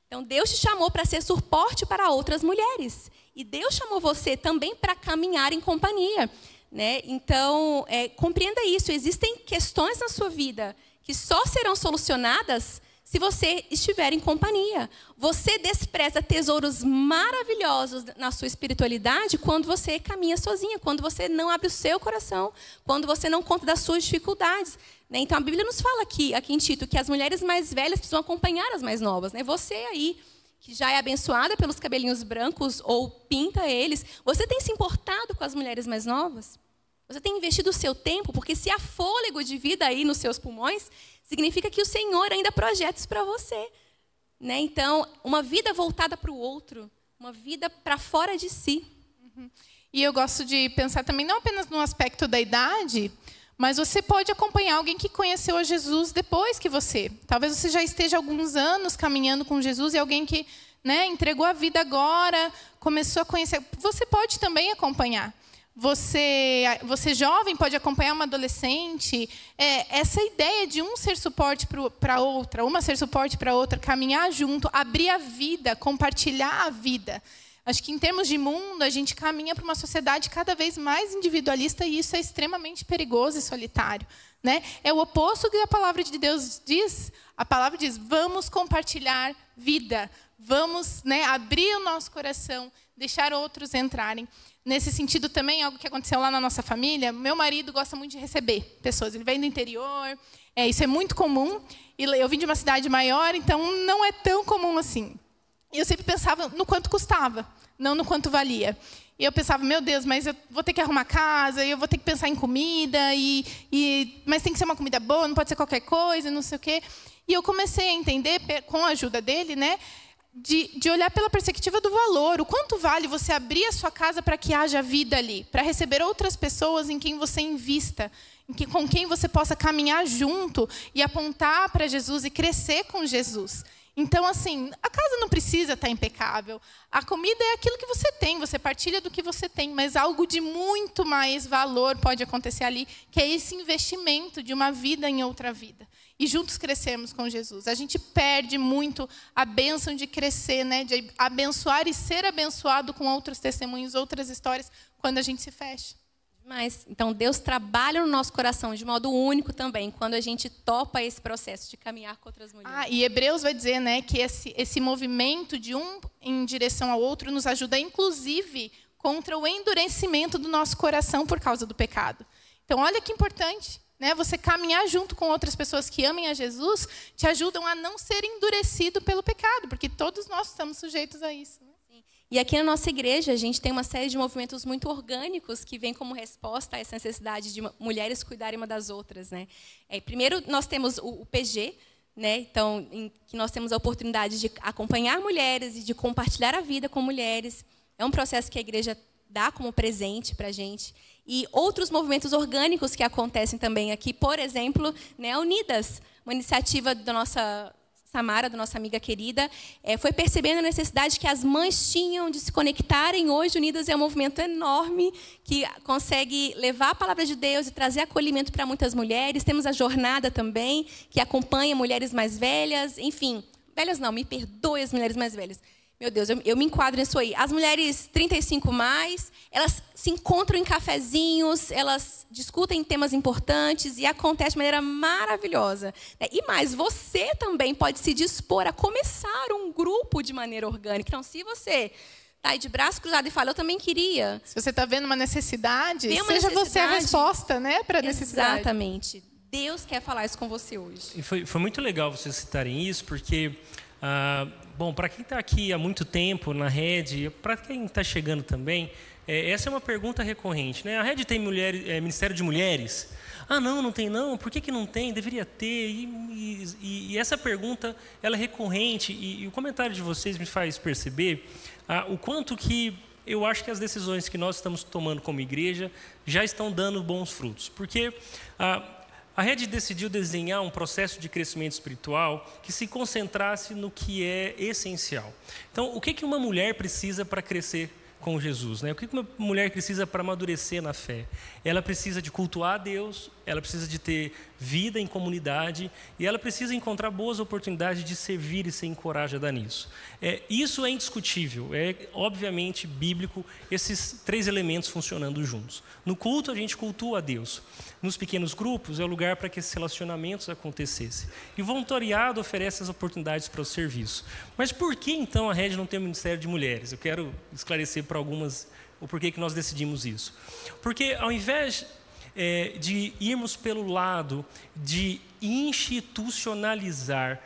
Então, Deus te chamou para ser suporte para outras mulheres. E Deus chamou você também para caminhar em companhia, né? Então, compreenda isso. Existem questões na sua vida que só serão solucionadas se você estiver em companhia. Você despreza tesouros maravilhosos na sua espiritualidade quando você caminha sozinha, quando você não abre o seu coração, quando você não conta das suas dificuldades, né? Então, a Bíblia nos fala aqui em Tito, que as mulheres mais velhas precisam acompanhar as mais novas, né? Você aí, que já é abençoada pelos cabelinhos brancos ou pinta eles, você tem se importado com as mulheres mais novas? Você tem investido o seu tempo? Porque se há fôlego de vida aí nos seus pulmões, significa que o Senhor ainda projeta isso para você, né? Então, uma vida voltada para o outro, uma vida para fora de si.
E eu gosto de pensar também, não apenas no aspecto da idade, mas você pode acompanhar alguém que conheceu a Jesus depois que você. Talvez você já esteja há alguns anos caminhando com Jesus e alguém que, né, entregou a vida agora, começou a conhecer. Você pode também acompanhar. Você jovem pode acompanhar uma adolescente. Essa ideia de um ser suporte para outra, uma ser suporte para outra, caminhar junto, abrir a vida, compartilhar a vida. Acho que em termos de mundo, a gente caminha para uma sociedade cada vez mais individualista e isso é extremamente perigoso e solitário, né? É o oposto do que a palavra de Deus diz. A palavra diz, vamos compartilhar vida, vamos, né, abrir o nosso coração, deixar outros entrarem. Nesse sentido também, algo que aconteceu lá na nossa família, meu marido gosta muito de receber pessoas. Ele vem do interior, isso é muito comum. E eu vim de uma cidade maior, então não é tão comum assim. E eu sempre pensava no quanto custava, não no quanto valia. E eu pensava, meu Deus, mas eu vou ter que arrumar casa, eu vou ter que pensar em comida, mas tem que ser uma comida boa, não pode ser qualquer coisa, não sei o quê. E eu comecei a entender, com a ajuda dele, né, de olhar pela perspectiva do valor. O quanto vale você abrir a sua casa para que haja vida ali, para receber outras pessoas em quem você invista, com quem você possa caminhar junto e apontar para Jesus e crescer com Jesus. Então, assim, a casa não precisa estar impecável. A comida é aquilo que você tem, você partilha do que você tem, mas algo de muito mais valor pode acontecer ali, que é esse investimento de uma vida em outra vida. E juntos crescermos com Jesus. A gente perde muito a bênção de crescer, né? De abençoar e ser abençoado com outros testemunhos, outras histórias, quando a gente se fecha.
Mas, então, Deus trabalha no nosso coração de modo único também, quando a gente topa esse processo de caminhar com outras mulheres.
E Hebreus vai dizer, né, que esse movimento de um em direção ao outro nos ajuda, inclusive, contra o endurecimento do nosso coração por causa do pecado. Então, olha que importante, né? Você caminhar junto com outras pessoas que amem a Jesus te ajudam a não ser endurecido pelo pecado, porque todos nós estamos sujeitos a isso, né?
E aqui na nossa igreja, a gente tem uma série de movimentos muito orgânicos que vêm como resposta a essa necessidade de mulheres cuidarem uma das outras, né? Primeiro, nós temos o PG, né? Então, que nós temos a oportunidade de acompanhar mulheres e de compartilhar a vida com mulheres. É um processo que a igreja dá como presente para a gente. E outros movimentos orgânicos que acontecem também aqui, por exemplo, né, Unidas, uma iniciativa da nossa Samara, da nossa amiga querida, foi percebendo a necessidade que as mães tinham de se conectarem. Hoje, Unidas é um movimento enorme que consegue levar a palavra de Deus e trazer acolhimento para muitas mulheres. Temos a jornada também, que acompanha mulheres mais velhas, enfim, velhas não, me perdoe as mulheres mais velhas, Meu Deus, eu me enquadro nisso aí. As mulheres 35+, elas se encontram em cafezinhos, elas discutem temas importantes e acontece de maneira maravilhosa. E mais, você também pode se dispor a começar um grupo de maneira orgânica. Então, se você está aí de braço cruzado e fala, eu também queria.
Se você está vendo uma necessidade, seja você a resposta, né, para a necessidade.
Exatamente. Deus quer falar isso com você hoje.
E foi muito legal vocês citarem isso, porque... bom, para quem está aqui há muito tempo na Rede, para quem está chegando também, essa é uma pergunta recorrente, né? A Rede tem Ministério de Mulheres? Ah, não tem não. Por que não tem? Deveria ter. E essa pergunta, ela é recorrente e o comentário de vocês me faz perceber o quanto que eu acho que as decisões que nós estamos tomando como igreja já estão dando bons frutos. Porque a Rede decidiu desenhar um processo de crescimento espiritual que se concentrasse no que é essencial. Então, o que uma mulher precisa para crescer com Jesus, né? O que uma mulher precisa para amadurecer na fé? Ela precisa de cultuar a Deus, ela precisa de ter vida em comunidade e ela precisa encontrar boas oportunidades de servir e ser encorajada nisso. Isso é indiscutível, é obviamente bíblico, esses três elementos funcionando juntos. No culto, a gente cultua a Deus. Nos pequenos grupos, é o lugar para que esses relacionamentos acontecessem. E o voluntariado oferece as oportunidades para o serviço. Mas por que, então, a Rede não tem um Ministério de Mulheres? Eu quero esclarecer para algumas o porquê que nós decidimos isso. Porque, ao invés de irmos pelo lado de institucionalizar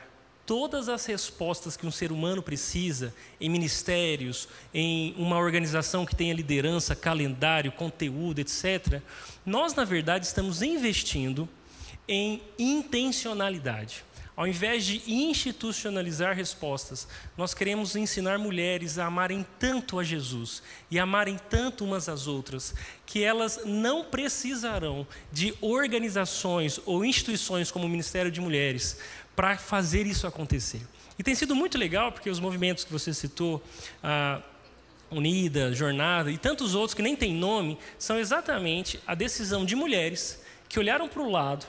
todas as respostas que um ser humano precisa em ministérios, em uma organização que tenha liderança, calendário, conteúdo, etc., nós, na verdade, estamos investindo em intencionalidade. Ao invés de institucionalizar respostas, nós queremos ensinar mulheres a amarem tanto a Jesus e amarem tanto umas às outras, que elas não precisarão de organizações ou instituições como o Ministério de Mulheres para fazer isso acontecer. E tem sido muito legal, porque os movimentos que você citou, Unida, Jornada e tantos outros que nem têm nome, são exatamente a decisão de mulheres que olharam para o lado,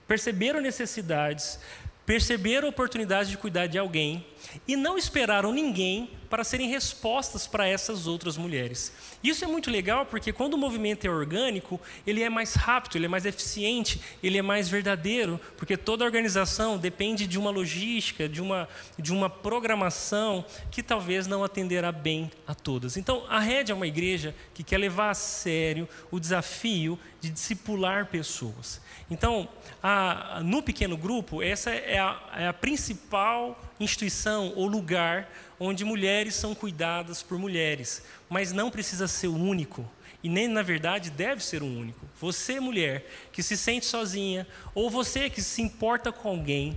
perceberam necessidades, perceberam a oportunidade de cuidar de alguém e não esperaram ninguém para serem respostas para essas outras mulheres. Isso é muito legal porque quando o movimento é orgânico, ele é mais rápido, ele é mais eficiente, ele é mais verdadeiro, porque toda organização depende de uma logística, de uma programação que talvez não atenderá bem a todas. Então, a Rede é uma igreja que quer levar a sério o desafio de discipular pessoas. Então, no pequeno grupo, essa é a principal instituição ou lugar onde mulheres são cuidadas por mulheres, mas não precisa ser o único, e nem, na verdade, deve ser o único. Você, mulher, que se sente sozinha, ou você que se importa com alguém,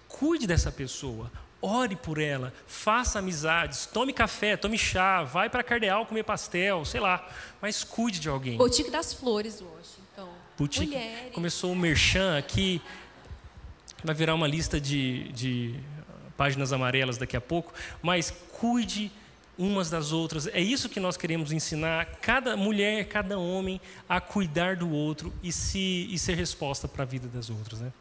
cuide dessa pessoa, ore por ela, faça amizades, tome café, tome chá, vai para Cardeal comer pastel, sei lá, mas cuide de alguém.
Boutique das Flores hoje, então.
Boutique,
mulheres.
começou o merchan aqui, vai virar uma lista de páginas amarelas daqui a pouco, mas cuide umas das outras. É isso que nós queremos ensinar cada mulher, cada homem a cuidar do outro e ser resposta para a vida das outras, né?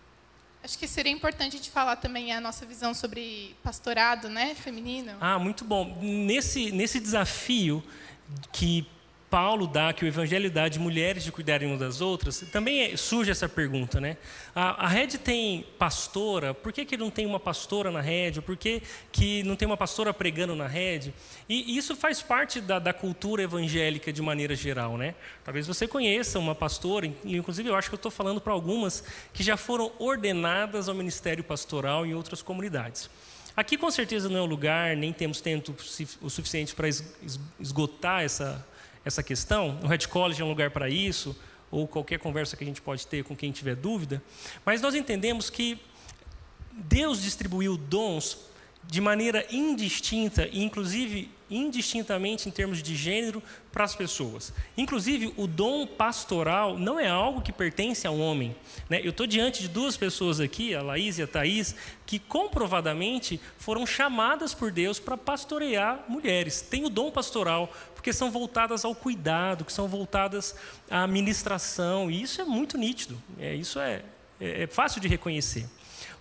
Acho que seria importante a gente falar também a nossa visão sobre pastorado, né, feminino.
Muito bom. Nesse desafio que Paulo dá, que o Evangelho dá de mulheres de cuidarem umas das outras, também surge essa pergunta, né? A Rede tem pastora, por que não tem uma pastora na Rede? Por que não tem uma pastora pregando na Rede? E isso faz parte da cultura evangélica de maneira geral, né? Talvez você conheça uma pastora, e inclusive eu acho que eu estou falando para algumas que já foram ordenadas ao ministério pastoral em outras comunidades. Aqui com certeza não é o lugar, nem temos tempo o suficiente para esgotar essa questão. O Red College é um lugar para isso, ou qualquer conversa que a gente pode ter com quem tiver dúvida, mas nós entendemos que Deus distribuiu dons de maneira indistinta, e inclusive indistintamente em termos de gênero, para as pessoas. Inclusive, o dom pastoral não é algo que pertence a um homem, né? Eu estou diante de duas pessoas aqui, a Laís e a Thaís, que comprovadamente foram chamadas por Deus para pastorear mulheres. Tem o dom pastoral, porque são voltadas ao cuidado, que são voltadas à ministração, e isso é muito nítido, isso é fácil de reconhecer.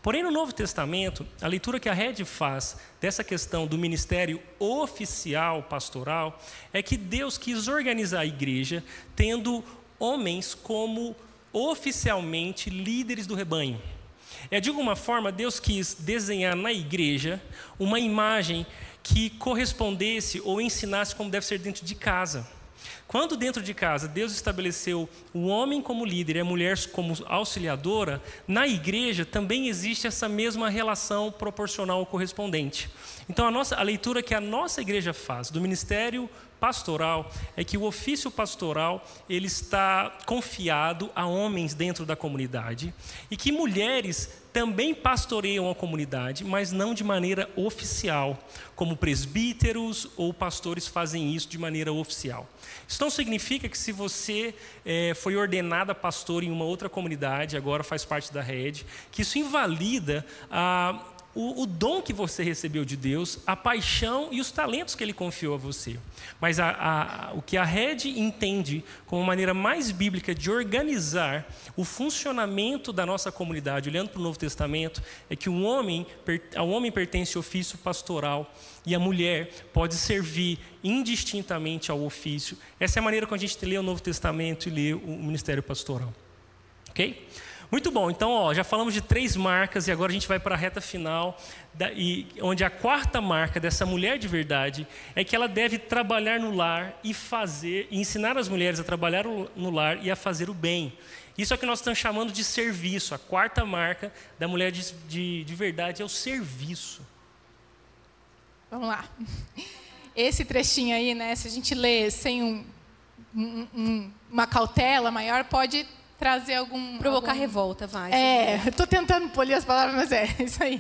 Porém, no Novo Testamento, a leitura que a Red faz dessa questão do ministério oficial pastoral é que Deus quis organizar a igreja tendo homens como oficialmente líderes do rebanho. De alguma forma, Deus quis desenhar na igreja uma imagem que correspondesse ou ensinasse como deve ser dentro de casa. Quando dentro de casa Deus estabeleceu o homem como líder e a mulher como auxiliadora, na igreja também existe essa mesma relação proporcional ou correspondente. Então a leitura que a nossa igreja faz do ministério pastoral é que o ofício pastoral ele está confiado a homens dentro da comunidade e que mulheres também pastoreiam a comunidade, mas não de maneira oficial, como presbíteros ou pastores fazem isso de maneira oficial. Isso não significa que se você foi ordenada pastor em uma outra comunidade, agora faz parte da rede, que isso invalida o dom que você recebeu de Deus, a paixão e os talentos que Ele confiou a você. Mas o que a Rede entende como uma maneira mais bíblica de organizar o funcionamento da nossa comunidade, olhando para o Novo Testamento, é que ao homem pertence o ofício pastoral e a mulher pode servir indistintamente ao ofício. Essa é a maneira como a gente lê o Novo Testamento e lê o ministério pastoral. Ok? Muito bom, então já falamos de 3 marcas e agora a gente vai para a reta final, onde a 4ª marca dessa mulher de verdade é que ela deve trabalhar no lar e ensinar as mulheres a trabalhar no lar e a fazer o bem. Isso é o que nós estamos chamando de serviço. A 4ª marca da mulher de verdade é o serviço.
Vamos lá. Esse trechinho aí, né, se a gente lê sem uma cautela maior, pode trazer
provocar revolta, vai.
Estou tentando polir as palavras, mas é isso aí.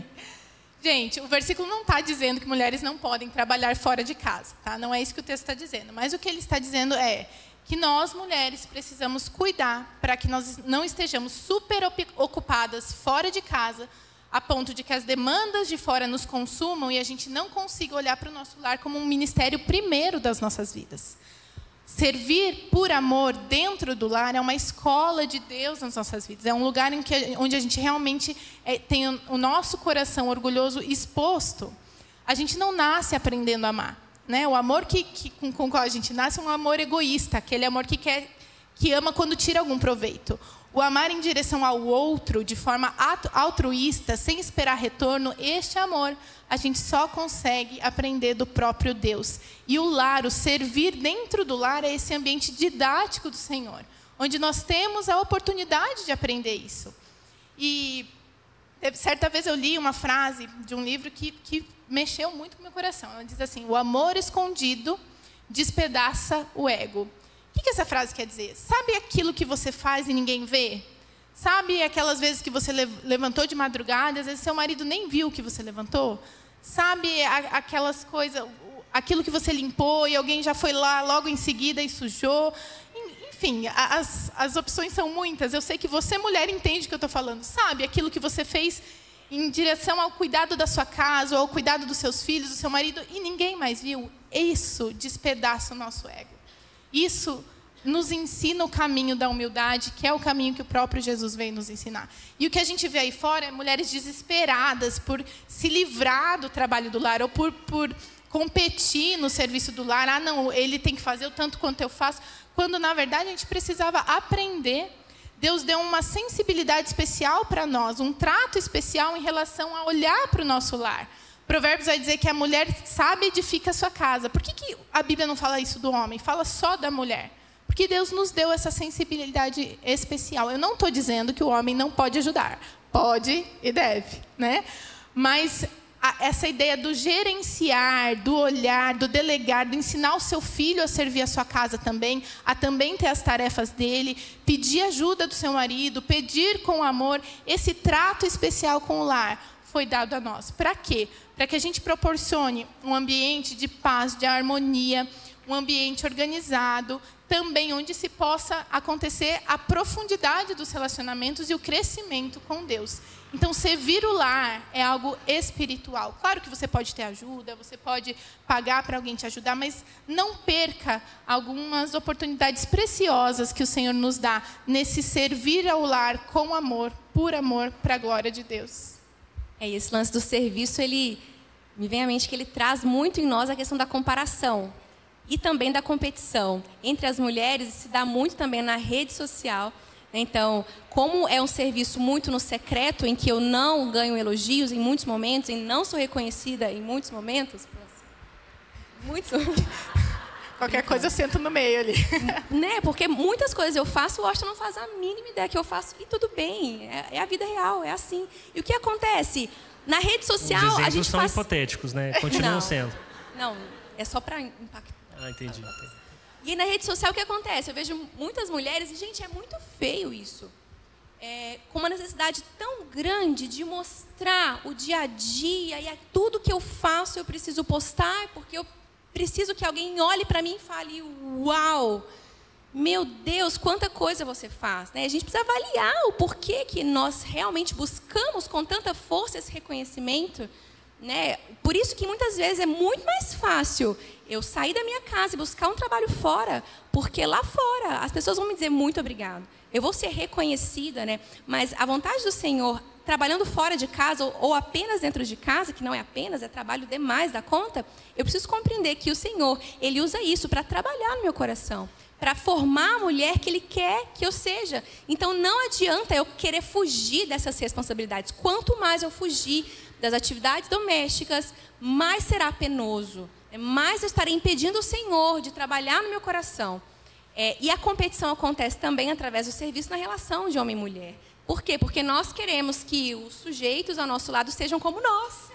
Gente, o versículo não está dizendo que mulheres não podem trabalhar fora de casa, tá? Não é isso que o texto está dizendo. Mas o que ele está dizendo é que nós, mulheres, precisamos cuidar para que nós não estejamos super ocupadas fora de casa, a ponto de que as demandas de fora nos consumam e a gente não consiga olhar para o nosso lar como um ministério primeiro das nossas vidas. Servir por amor dentro do lar é uma escola de Deus nas nossas vidas. É um lugar onde a gente realmente tem o nosso coração orgulhoso exposto. A gente não nasce aprendendo a amar, né? O amor com o qual a gente nasce é um amor egoísta, aquele amor que ama quando tira algum proveito. O amar em direção ao outro, de forma altruísta, sem esperar retorno, este amor a gente só consegue aprender do próprio Deus. E o lar, o servir dentro do lar, é esse ambiente didático do Senhor, onde nós temos a oportunidade de aprender isso. E certa vez eu li uma frase de um livro que mexeu muito com o meu coração. Ela diz assim: o amor escondido despedaça o ego. O que essa frase quer dizer? Sabe aquilo que você faz e ninguém vê? Sabe aquelas vezes que você levantou de madrugada, às vezes seu marido nem viu que você levantou? Sabe aquelas coisas, aquilo que você limpou e alguém já foi lá logo em seguida e sujou? Enfim, as opções são muitas. Eu sei que você, mulher, entende o que eu estou falando. Sabe aquilo que você fez em direção ao cuidado da sua casa, ou ao cuidado dos seus filhos, do seu marido, e ninguém mais viu? Isso despedaça o nosso ego. Isso nos ensina o caminho da humildade, que é o caminho que o próprio Jesus veio nos ensinar. E o que a gente vê aí fora é mulheres desesperadas por se livrar do trabalho do lar, ou por competir no serviço do lar. Ah, não, ele tem que fazer o tanto quanto eu faço. Quando, na verdade, a gente precisava aprender. Deus deu uma sensibilidade especial para nós, um trato especial em relação a olhar para o nosso lar. Provérbios vai dizer que a mulher sábia edifica a sua casa. Por que a Bíblia não fala isso do homem? Fala só da mulher. Porque Deus nos deu essa sensibilidade especial. Eu não estou dizendo que o homem não pode ajudar. Pode e deve, né? Mas essa ideia do gerenciar, do olhar, do delegar, do ensinar o seu filho a servir a sua casa também, a também ter as tarefas dele, pedir ajuda do seu marido, pedir com amor, esse trato especial com o lar foi dado a nós. Para quê? Para que a gente proporcione um ambiente de paz, de harmonia, um ambiente organizado, também onde se possa acontecer a profundidade dos relacionamentos e o crescimento com Deus. Então, servir o lar é algo espiritual. Claro que você pode ter ajuda, você pode pagar para alguém te ajudar, mas não perca algumas oportunidades preciosas que o Senhor nos dá nesse servir ao lar com amor por amor, para a glória de Deus.
Esse lance do serviço, me vem à mente que ele traz muito em nós a questão da comparação e também da competição entre as mulheres, e se dá muito também na rede social. Então, como é um serviço muito no secreto, em que eu não ganho elogios em muitos momentos, e não sou reconhecida em muitos momentos,
Qualquer coisa eu sento no meio ali.
Né? Porque muitas coisas eu faço, o Washington não faz a mínima ideia que eu faço, e tudo bem, é a vida real, é assim. E o que acontece? Na rede social,
Os
a
exemplos
gente
são
faz...
hipotéticos, né? Continuam sendo.
Não, é só para impactar.
Entendi.
E na rede social, o que acontece? Eu vejo muitas mulheres, e, gente, é muito feio isso. Com uma necessidade tão grande de mostrar o dia a dia, e tudo que eu faço eu preciso postar, porque eu preciso que alguém olhe para mim e fale, uau, meu Deus, quanta coisa você faz. Né? A gente precisa avaliar o porquê que nós realmente buscamos com tanta força esse reconhecimento. Né? Por isso que muitas vezes é muito mais fácil eu sair da minha casa e buscar um trabalho fora, porque lá fora as pessoas vão me dizer muito obrigado. Eu vou ser reconhecida, né? Mas a vontade do Senhor, trabalhando fora de casa ou apenas dentro de casa, que não é apenas, é trabalho demais da conta, eu preciso compreender que o Senhor, Ele usa isso para trabalhar no meu coração, para formar a mulher que Ele quer que eu seja. Então, não adianta eu querer fugir dessas responsabilidades. Quanto mais eu fugir das atividades domésticas, mais será penoso. Mais eu estarei impedindo o Senhor de trabalhar no meu coração. E a competição acontece também através do serviço na relação de homem e mulher. Por quê? Porque nós queremos que os sujeitos ao nosso lado sejam como nós.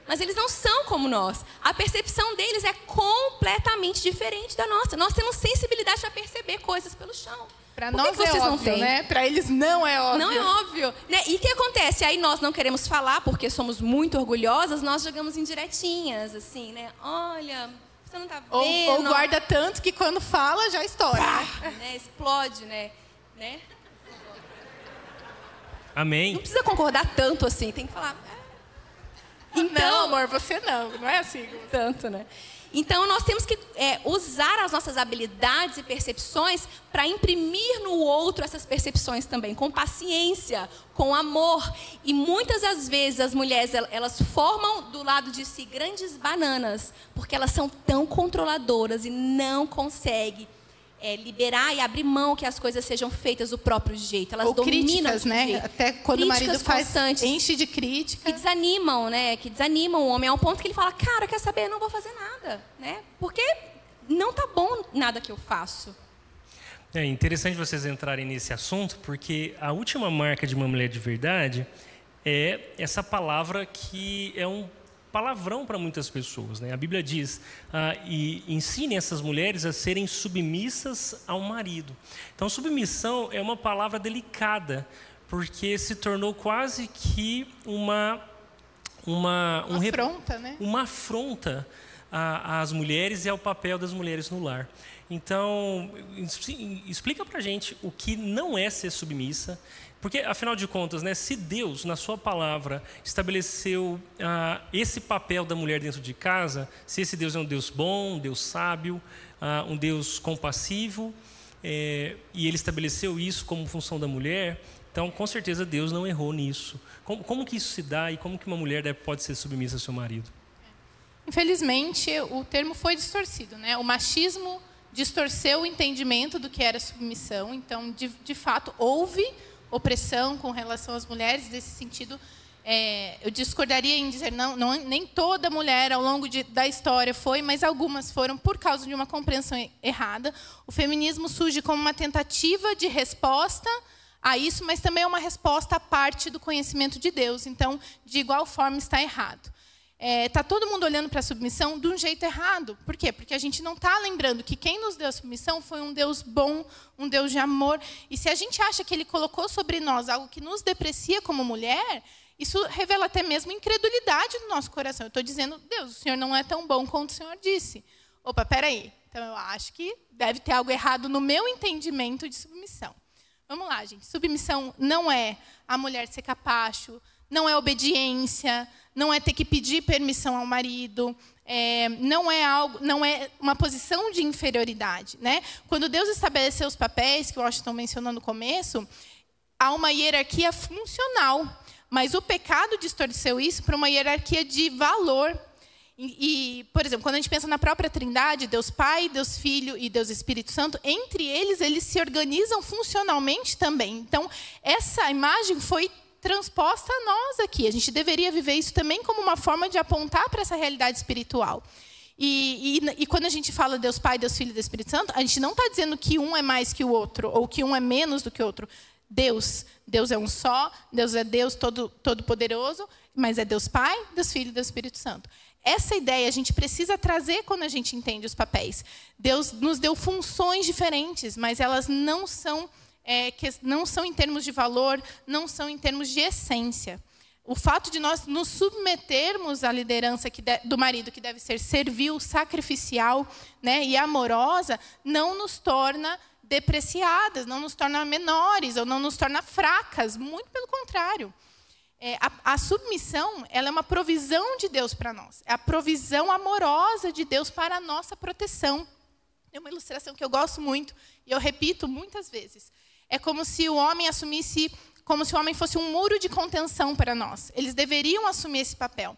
Mas eles não são como nós. A percepção deles é completamente diferente da nossa. Nós temos sensibilidade para perceber coisas pelo chão.
Para nós é óbvio, né? Para eles não é óbvio.
Não é óbvio. Né? E o que acontece? Aí nós não queremos falar, porque somos muito orgulhosas, nós jogamos indiretinhas, assim, né? Olha, você não tá vendo.
Ou guarda tanto que quando fala, já estoura.
Né? Explode, né?
Amém.
Não precisa concordar tanto assim, tem que falar...
Então, não, amor, você não é assim.
Tanto, né? Então, nós temos que usar as nossas habilidades e percepções para imprimir no outro essas percepções também, com paciência, com amor. E muitas das vezes as mulheres, elas formam do lado de si grandes bananas, porque elas são tão controladoras e não conseguem liberar e abrir mão que as coisas sejam feitas do próprio jeito. Elas dominam
críticas, né?
Jeito.
Até quando
Críticas
o marido faz,
constantes,
enche de crítica.
que desanimam, né? Que desanimam o homem ao ponto que ele fala, cara, quer saber? Eu não vou fazer nada, né? Porque não tá bom nada que eu faço.
É interessante vocês entrarem nesse assunto, porque a última marca de uma mulher de verdade é essa palavra que é um palavrão para muitas pessoas, né? A Bíblia diz, e ensine essas mulheres a serem submissas ao marido. Então, submissão é uma palavra delicada, porque se tornou quase que uma
afronta, né?
Uma afronta às mulheres e ao papel das mulheres no lar. Então, explica para a gente o que não é ser submissa. Porque, afinal de contas, né, se Deus, na sua palavra, estabeleceu esse papel da mulher dentro de casa, se esse Deus é um Deus bom, um Deus sábio, um Deus compassivo, e Ele estabeleceu isso como função da mulher, então, com certeza, Deus não errou nisso. Como que isso se dá e como que uma mulher pode ser submissa ao seu marido?
Infelizmente, o termo foi distorcido, né? O machismo distorceu o entendimento do que era submissão. Então, de fato, houve opressão com relação às mulheres. Nesse sentido, eu discordaria em dizer nem toda mulher ao longo da história foi, mas algumas foram por causa de uma compreensão errada. O feminismo surge como uma tentativa de resposta a isso, mas também é uma resposta à parte do conhecimento de Deus. Então, de igual forma, está errado. Está todo mundo olhando para a submissão de um jeito errado. Por quê? Porque a gente não está lembrando que quem nos deu a submissão foi um Deus bom, um Deus de amor. E se a gente acha que Ele colocou sobre nós algo que nos deprecia como mulher, isso revela até mesmo incredulidade no nosso coração. Eu estou dizendo, Deus, o Senhor não é tão bom quanto o Senhor disse. Opa, peraí. Então, eu acho que deve ter algo errado no meu entendimento de submissão. Vamos lá, gente. Submissão não é a mulher ser capacho, não é obediência, não é ter que pedir permissão ao marido, não é uma posição de inferioridade, né? Quando Deus estabeleceu os papéis, que o Washington mencionou no começo, há uma hierarquia funcional, mas o pecado distorceu isso para uma hierarquia de valor. Por exemplo, quando a gente pensa na própria Trindade, Deus Pai, Deus Filho e Deus Espírito Santo, entre eles se organizam funcionalmente também. Então, essa imagem foi transposta a nós aqui. A gente deveria viver isso também como uma forma de apontar para essa realidade espiritual. E quando a gente fala Deus Pai, Deus Filho e Deus Espírito Santo, a gente não está dizendo que um é mais que o outro, ou que um é menos do que o outro. Deus é um só, Deus é Deus todo-poderoso, mas é Deus Pai, Deus Filho e Deus Espírito Santo. Essa ideia a gente precisa trazer quando a gente entende os papéis. Deus nos deu funções diferentes, mas elas não são em termos de valor, não são em termos de essência. O fato de nós nos submetermos à liderança do marido, que deve ser servil, sacrificial, né, e amorosa, não nos torna depreciadas, não nos torna menores, ou não nos torna fracas, muito pelo contrário. A submissão, ela é uma provisão de Deus para nós. É a provisão amorosa de Deus para a nossa proteção. É uma ilustração que eu gosto muito, e eu repito muitas vezes. É como se o homem assumisse, como se o homem fosse um muro de contenção para nós. Eles deveriam assumir esse papel.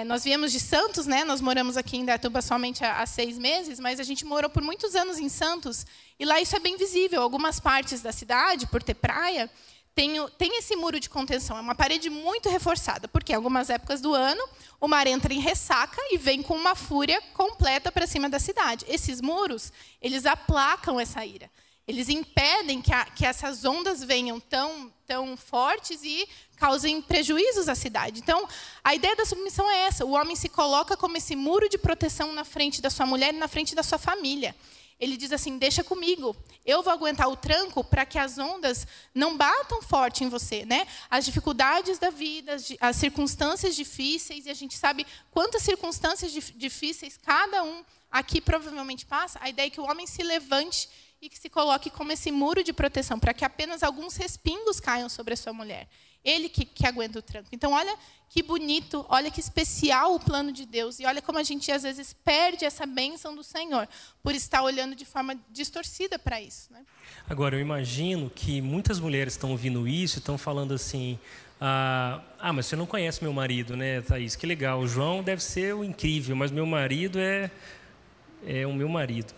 Nós viemos de Santos, né? Nós moramos aqui em Indaiatuba somente há 6 meses, mas a gente morou por muitos anos em Santos, e lá isso é bem visível. Algumas partes da cidade, por ter praia, tem esse muro de contenção. É uma parede muito reforçada, porque em algumas épocas do ano o mar entra em ressaca e vem com uma fúria completa para cima da cidade. Esses muros, eles aplacam essa ira. Eles impedem que essas ondas venham tão fortes e causem prejuízos à cidade. Então, a ideia da submissão é essa. O homem se coloca como esse muro de proteção na frente da sua mulher e na frente da sua família. Ele diz assim, deixa comigo, eu vou aguentar o tranco para que as ondas não batam forte em você, né? As dificuldades da vida, as circunstâncias difíceis, e a gente sabe quantas circunstâncias difíceis cada um aqui provavelmente passa. A ideia é que o homem se levante e que se coloque como esse muro de proteção, para que apenas alguns respingos caiam sobre a sua mulher. Ele que aguenta o tranco. Então, olha que bonito, olha que especial o plano de Deus. E olha como a gente, às vezes, perde essa bênção do Senhor, por estar olhando de forma distorcida para isso, né?
Agora, eu imagino que muitas mulheres estão ouvindo isso e estão falando assim, mas você não conhece meu marido, né, Thaís? Que legal, o João deve ser o incrível, mas meu marido é o meu marido.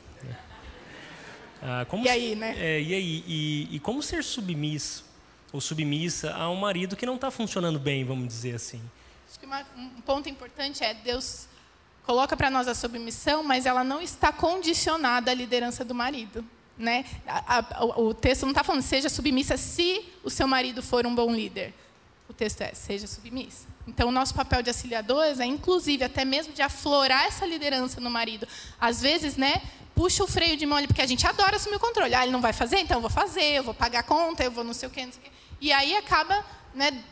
E aí, né?
E aí? E como ser submisso ou submissa a um marido que não está funcionando bem, vamos dizer assim?
Acho que um ponto importante é Deus coloca para nós a submissão, mas ela não está condicionada à liderança do marido, né? O texto não está falando seja submissa se o seu marido for um bom líder. O texto é seja submissa. Então, o nosso papel de auxiliadores é, inclusive, até mesmo de aflorar essa liderança no marido. Às vezes, né, puxa o freio de mão ali, porque a gente adora assumir o controle. Ele não vai fazer? Então eu vou fazer, eu vou pagar a conta, eu vou não sei o quê, não sei o quê. E aí acaba, né,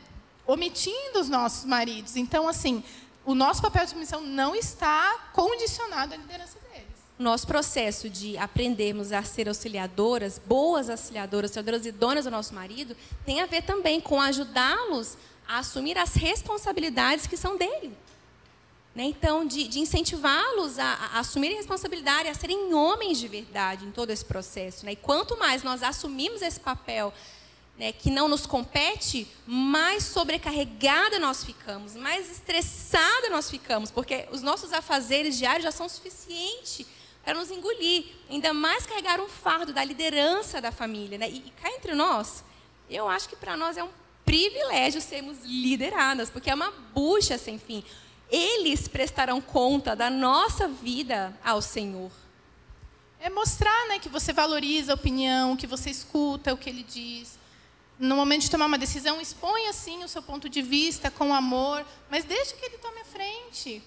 omitindo os nossos maridos. Então, assim, o nosso papel de submissão não está condicionado à liderança deles.
O nosso processo de aprendermos a ser auxiliadoras, boas auxiliadoras e donas do nosso marido, tem a ver também com ajudá-los a assumir as responsabilidades que são dele. Né? Então, de incentivá-los a assumirem responsabilidade, a serem homens de verdade em todo esse processo. Né? E quanto mais nós assumimos esse papel, né, que não nos compete, mais sobrecarregada nós ficamos, mais estressada nós ficamos, porque os nossos afazeres diários já são suficientes para nos engolir. Ainda mais carregar um fardo da liderança da família. Né? E cá entre nós, eu acho que para nós é um privilégio sermos lideradas, porque é uma bucha sem fim. Eles prestarão conta da nossa vida ao Senhor.
É mostrar, né, que você valoriza a opinião, que você escuta o que ele diz. No momento de tomar uma decisão, expõe assim o seu ponto de vista com amor, mas deixa que ele tome a frente.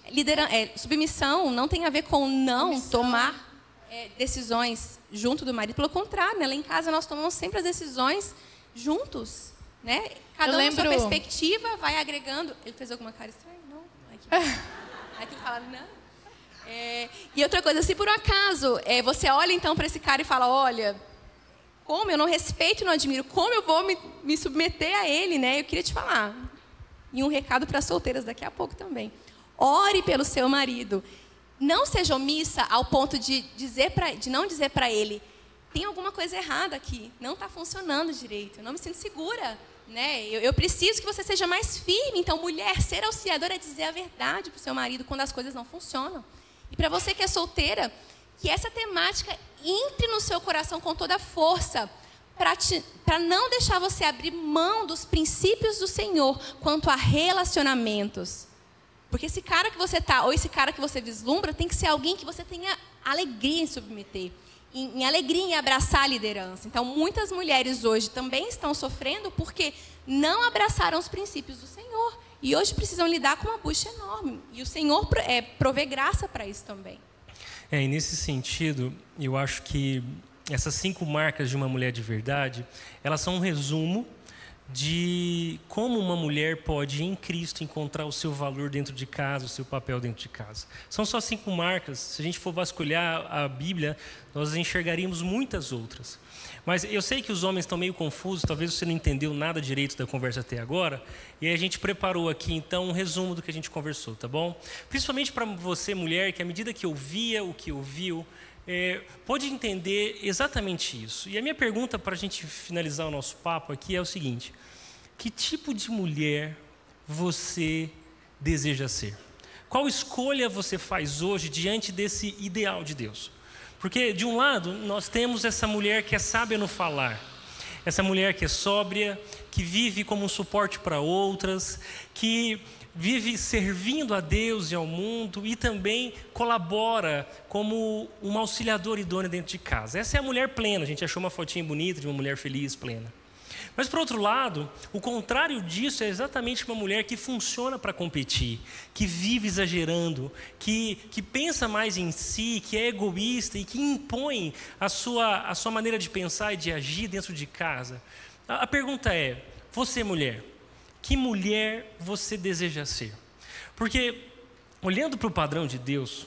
Submissão não tem a ver com não tomar decisões junto do marido. Pelo contrário, né, lá em casa nós tomamos sempre as decisões juntos. Né? Cada um com sua perspectiva vai agregando. Ele fez alguma cara estranha? Não. Aí tem que falar, não. E outra coisa, se por um acaso você olha então para esse cara e fala, olha, como eu não respeito e não admiro, como eu vou me submeter a ele, né? Eu queria te falar. E um recado para as solteiras daqui a pouco também. Ore pelo seu marido. Não seja omissa ao ponto de não dizer para ele, tem alguma coisa errada aqui, não está funcionando direito, eu não me sinto segura, né? Eu preciso que você seja mais firme. Então, mulher, ser auxiliadora é dizer a verdade para o seu marido quando as coisas não funcionam. E para você que é solteira, que essa temática entre no seu coração com toda a força, para não deixar você abrir mão dos princípios do Senhor quanto a relacionamentos. Porque esse cara que você está, ou esse cara que você vislumbra, tem que ser alguém que você tenha alegria em submeter, em alegria em abraçar a liderança. Então, muitas mulheres hoje também estão sofrendo porque não abraçaram os princípios do Senhor. E hoje precisam lidar com uma bucha enorme. E o Senhor provê graça para isso também.
E nesse sentido, eu acho que essas 5 marcas de uma mulher de verdade, elas são um resumo de como uma mulher pode, em Cristo, encontrar o seu valor dentro de casa, o seu papel dentro de casa. São só 5 marcas. Se a gente for vasculhar a Bíblia, nós enxergaríamos muitas outras. Mas eu sei que os homens estão meio confusos, talvez você não entendeu nada direito da conversa até agora, e aí a gente preparou aqui, então, um resumo do que a gente conversou, tá bom? Principalmente para você, mulher, que à medida que ouvia o que ouviu, pode entender exatamente isso. E a minha pergunta para a gente finalizar o nosso papo aqui é o seguinte: que tipo de mulher você deseja ser? Qual escolha você faz hoje diante desse ideal de Deus? Porque, de um lado, nós temos essa mulher que é sábia no falar, essa mulher que é sóbria, que vive como um suporte para outras, que vive servindo a Deus e ao mundo e também colabora como uma auxiliadora idônea dentro de casa. Essa é a mulher plena. A gente achou uma fotinha bonita de uma mulher feliz, plena. Mas, por outro lado, o contrário disso é exatamente uma mulher que funciona para competir, que vive exagerando, que pensa mais em si, que é egoísta e que impõe a sua maneira de pensar e de agir dentro de casa. A pergunta é: você, mulher, que mulher você deseja ser? Porque, olhando para o padrão de Deus,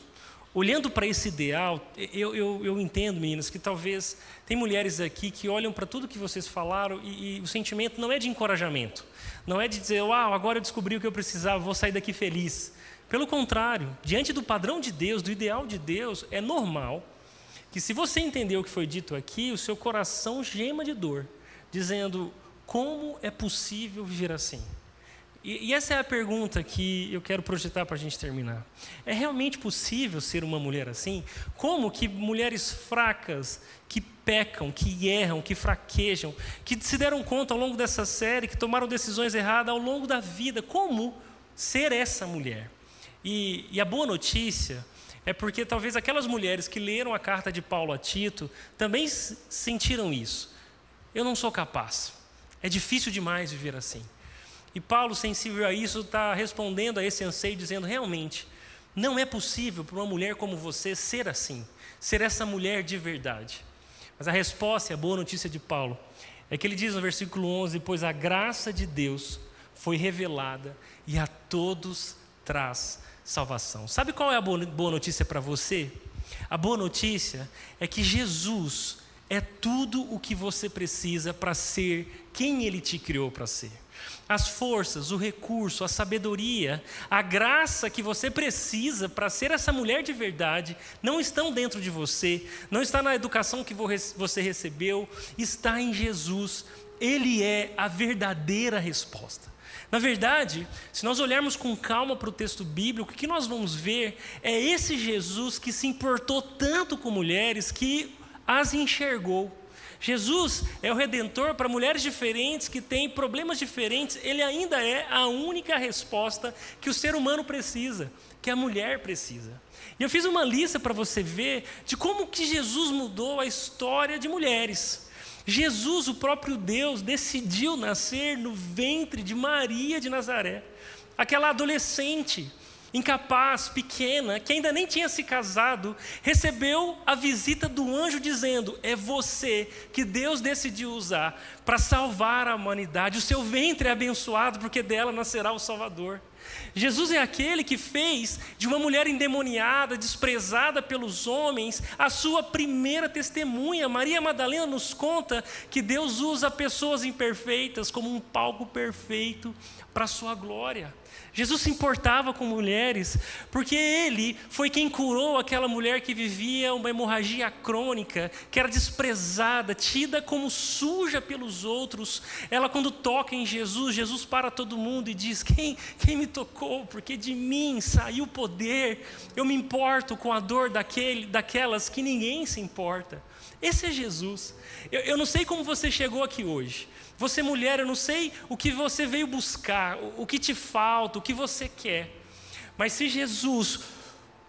olhando para esse ideal, eu entendo, meninas, que talvez tem mulheres aqui que olham para tudo que vocês falaram e o sentimento não é de encorajamento, não é de dizer, uau, agora eu descobri o que eu precisava, vou sair daqui feliz. Pelo contrário, diante do padrão de Deus, do ideal de Deus, é normal que, se você entender o que foi dito aqui, o seu coração gema de dor, dizendo: como é possível viver assim? E essa é a pergunta que eu quero projetar para a gente terminar. É realmente possível ser uma mulher assim? Como que mulheres fracas, que pecam, que erram, que fraquejam, que se deram conta ao longo dessa série, que tomaram decisões erradas ao longo da vida, como ser essa mulher? E a boa notícia é porque talvez aquelas mulheres que leram a carta de Paulo a Tito também sentiram isso. Eu não sou capaz. É difícil demais viver assim. E Paulo, sensível a isso, está respondendo a esse anseio, dizendo: realmente, não é possível para uma mulher como você ser assim, ser essa mulher de verdade. Mas a resposta, e a boa notícia de Paulo, é que ele diz no versículo 11: pois a graça de Deus foi revelada e a todos traz salvação. Sabe qual é a boa notícia para você? A boa notícia é que Jesus é tudo o que você precisa para ser quem Ele te criou para ser. As forças, o recurso, a sabedoria, a graça que você precisa para ser essa mulher de verdade não estão dentro de você, não está na educação que você recebeu, está em Jesus. Ele é a verdadeira resposta. Na verdade, se nós olharmos com calma para o texto bíblico, o que nós vamos ver é esse Jesus que se importou tanto com mulheres que as enxergou. Jesus é o Redentor para mulheres diferentes, que têm problemas diferentes. Ele ainda é a única resposta que o ser humano precisa, que a mulher precisa. E eu fiz uma lista para você ver de como que Jesus mudou a história de mulheres. Jesus, o próprio Deus, decidiu nascer no ventre de Maria de Nazaré, aquela adolescente incapaz, pequena, que ainda nem tinha se casado, recebeu a visita do anjo dizendo: é você que Deus decidiu usar para salvar a humanidade, o seu ventre é abençoado porque dela nascerá o Salvador. Jesus é aquele que fez de uma mulher endemoniada, desprezada pelos homens, a sua primeira testemunha. Maria Madalena nos conta que Deus usa pessoas imperfeitas como um palco perfeito para a sua glória. Jesus se importava com mulheres, porque Ele foi quem curou aquela mulher que vivia uma hemorragia crônica, que era desprezada, tida como suja pelos outros. Ela, quando toca em Jesus, Jesus para todo mundo e diz: quem me tocou? Porque de mim saiu poder. Eu me importo com a dor daquelas que ninguém se importa. Esse é Jesus. Eu não sei como você chegou aqui hoje. Você, mulher, eu não sei o que você veio buscar, o que te falta, o que você quer. Mas se Jesus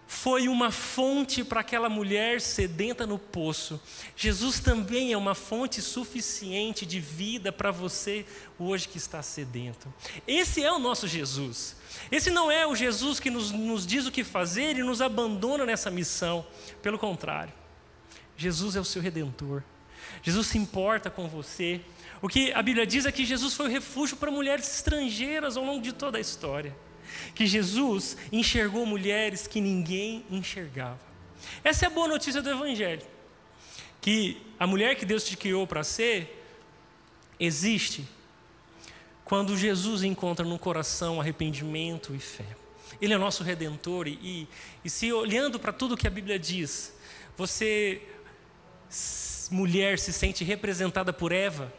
foi uma fonte para aquela mulher sedenta no poço, Jesus também é uma fonte suficiente de vida para você hoje que está sedento. Esse é o nosso Jesus. Esse não é o Jesus que nos diz o que fazer e nos abandona nessa missão. Pelo contrário, Jesus é o seu Redentor. Jesus se importa com você. O que a Bíblia diz é que Jesus foi o refúgio para mulheres estrangeiras ao longo de toda a história. Que Jesus enxergou mulheres que ninguém enxergava. Essa é a boa notícia do Evangelho. Que a mulher que Deus te criou para ser, existe quando Jesus encontra no coração arrependimento e fé. Ele é o nosso Redentor e se olhando para tudo que a Bíblia diz, você, mulher, se sente representada por Eva,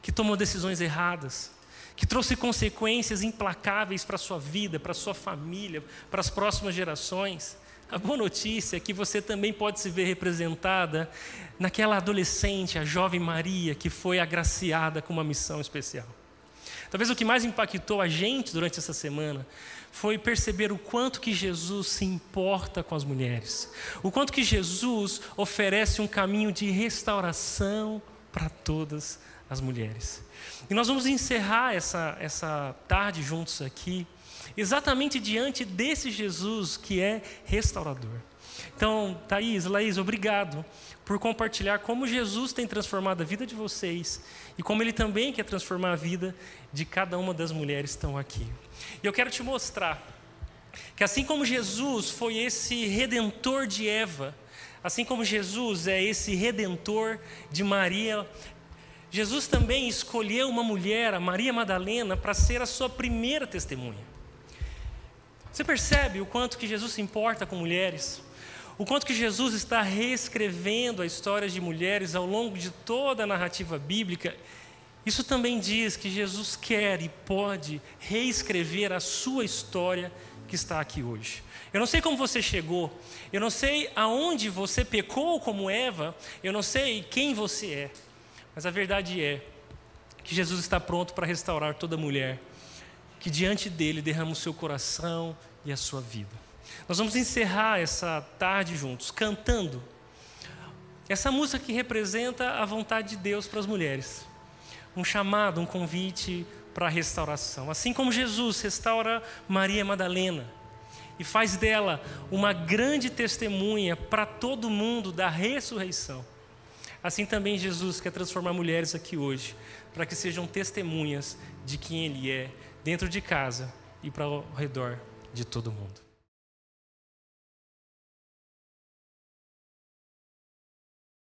que tomou decisões erradas, que trouxe consequências implacáveis para a sua vida, para a sua família, para as próximas gerações. A boa notícia é que você também pode se ver representada naquela adolescente, a jovem Maria, que foi agraciada com uma missão especial. Talvez o que mais impactou a gente durante essa semana foi perceber o quanto que Jesus se importa com as mulheres, o quanto que Jesus oferece um caminho de restauração para todas as mulheres. E nós vamos encerrar essa tarde juntos aqui, exatamente diante desse Jesus que é restaurador. Então, Thaís, Laís, obrigado por compartilhar como Jesus tem transformado a vida de vocês e como Ele também quer transformar a vida de cada uma das mulheres que estão aqui. E eu quero te mostrar que assim como Jesus foi esse redentor de Eva, assim como Jesus é esse redentor de Maria, Jesus também escolheu uma mulher, a Maria Madalena, para ser a sua primeira testemunha. Você percebe o quanto que Jesus se importa com mulheres? O quanto que Jesus está reescrevendo a história de mulheres ao longo de toda a narrativa bíblica? Isso também diz que Jesus quer e pode reescrever a sua história que está aqui hoje. Eu não sei como você chegou, eu não sei aonde você pecou como Eva, eu não sei quem você é. Mas a verdade é que Jesus está pronto para restaurar toda mulher que diante dele derrama o seu coração e a sua vida. Nós vamos encerrar essa tarde juntos, cantando essa música que representa a vontade de Deus para as mulheres. Um chamado, um convite para a restauração. Assim como Jesus restaura Maria Madalena e faz dela uma grande testemunha para todo mundo da ressurreição, assim também Jesus quer transformar mulheres aqui hoje, para que sejam testemunhas de quem Ele é, dentro de casa e para ao redor de todo mundo.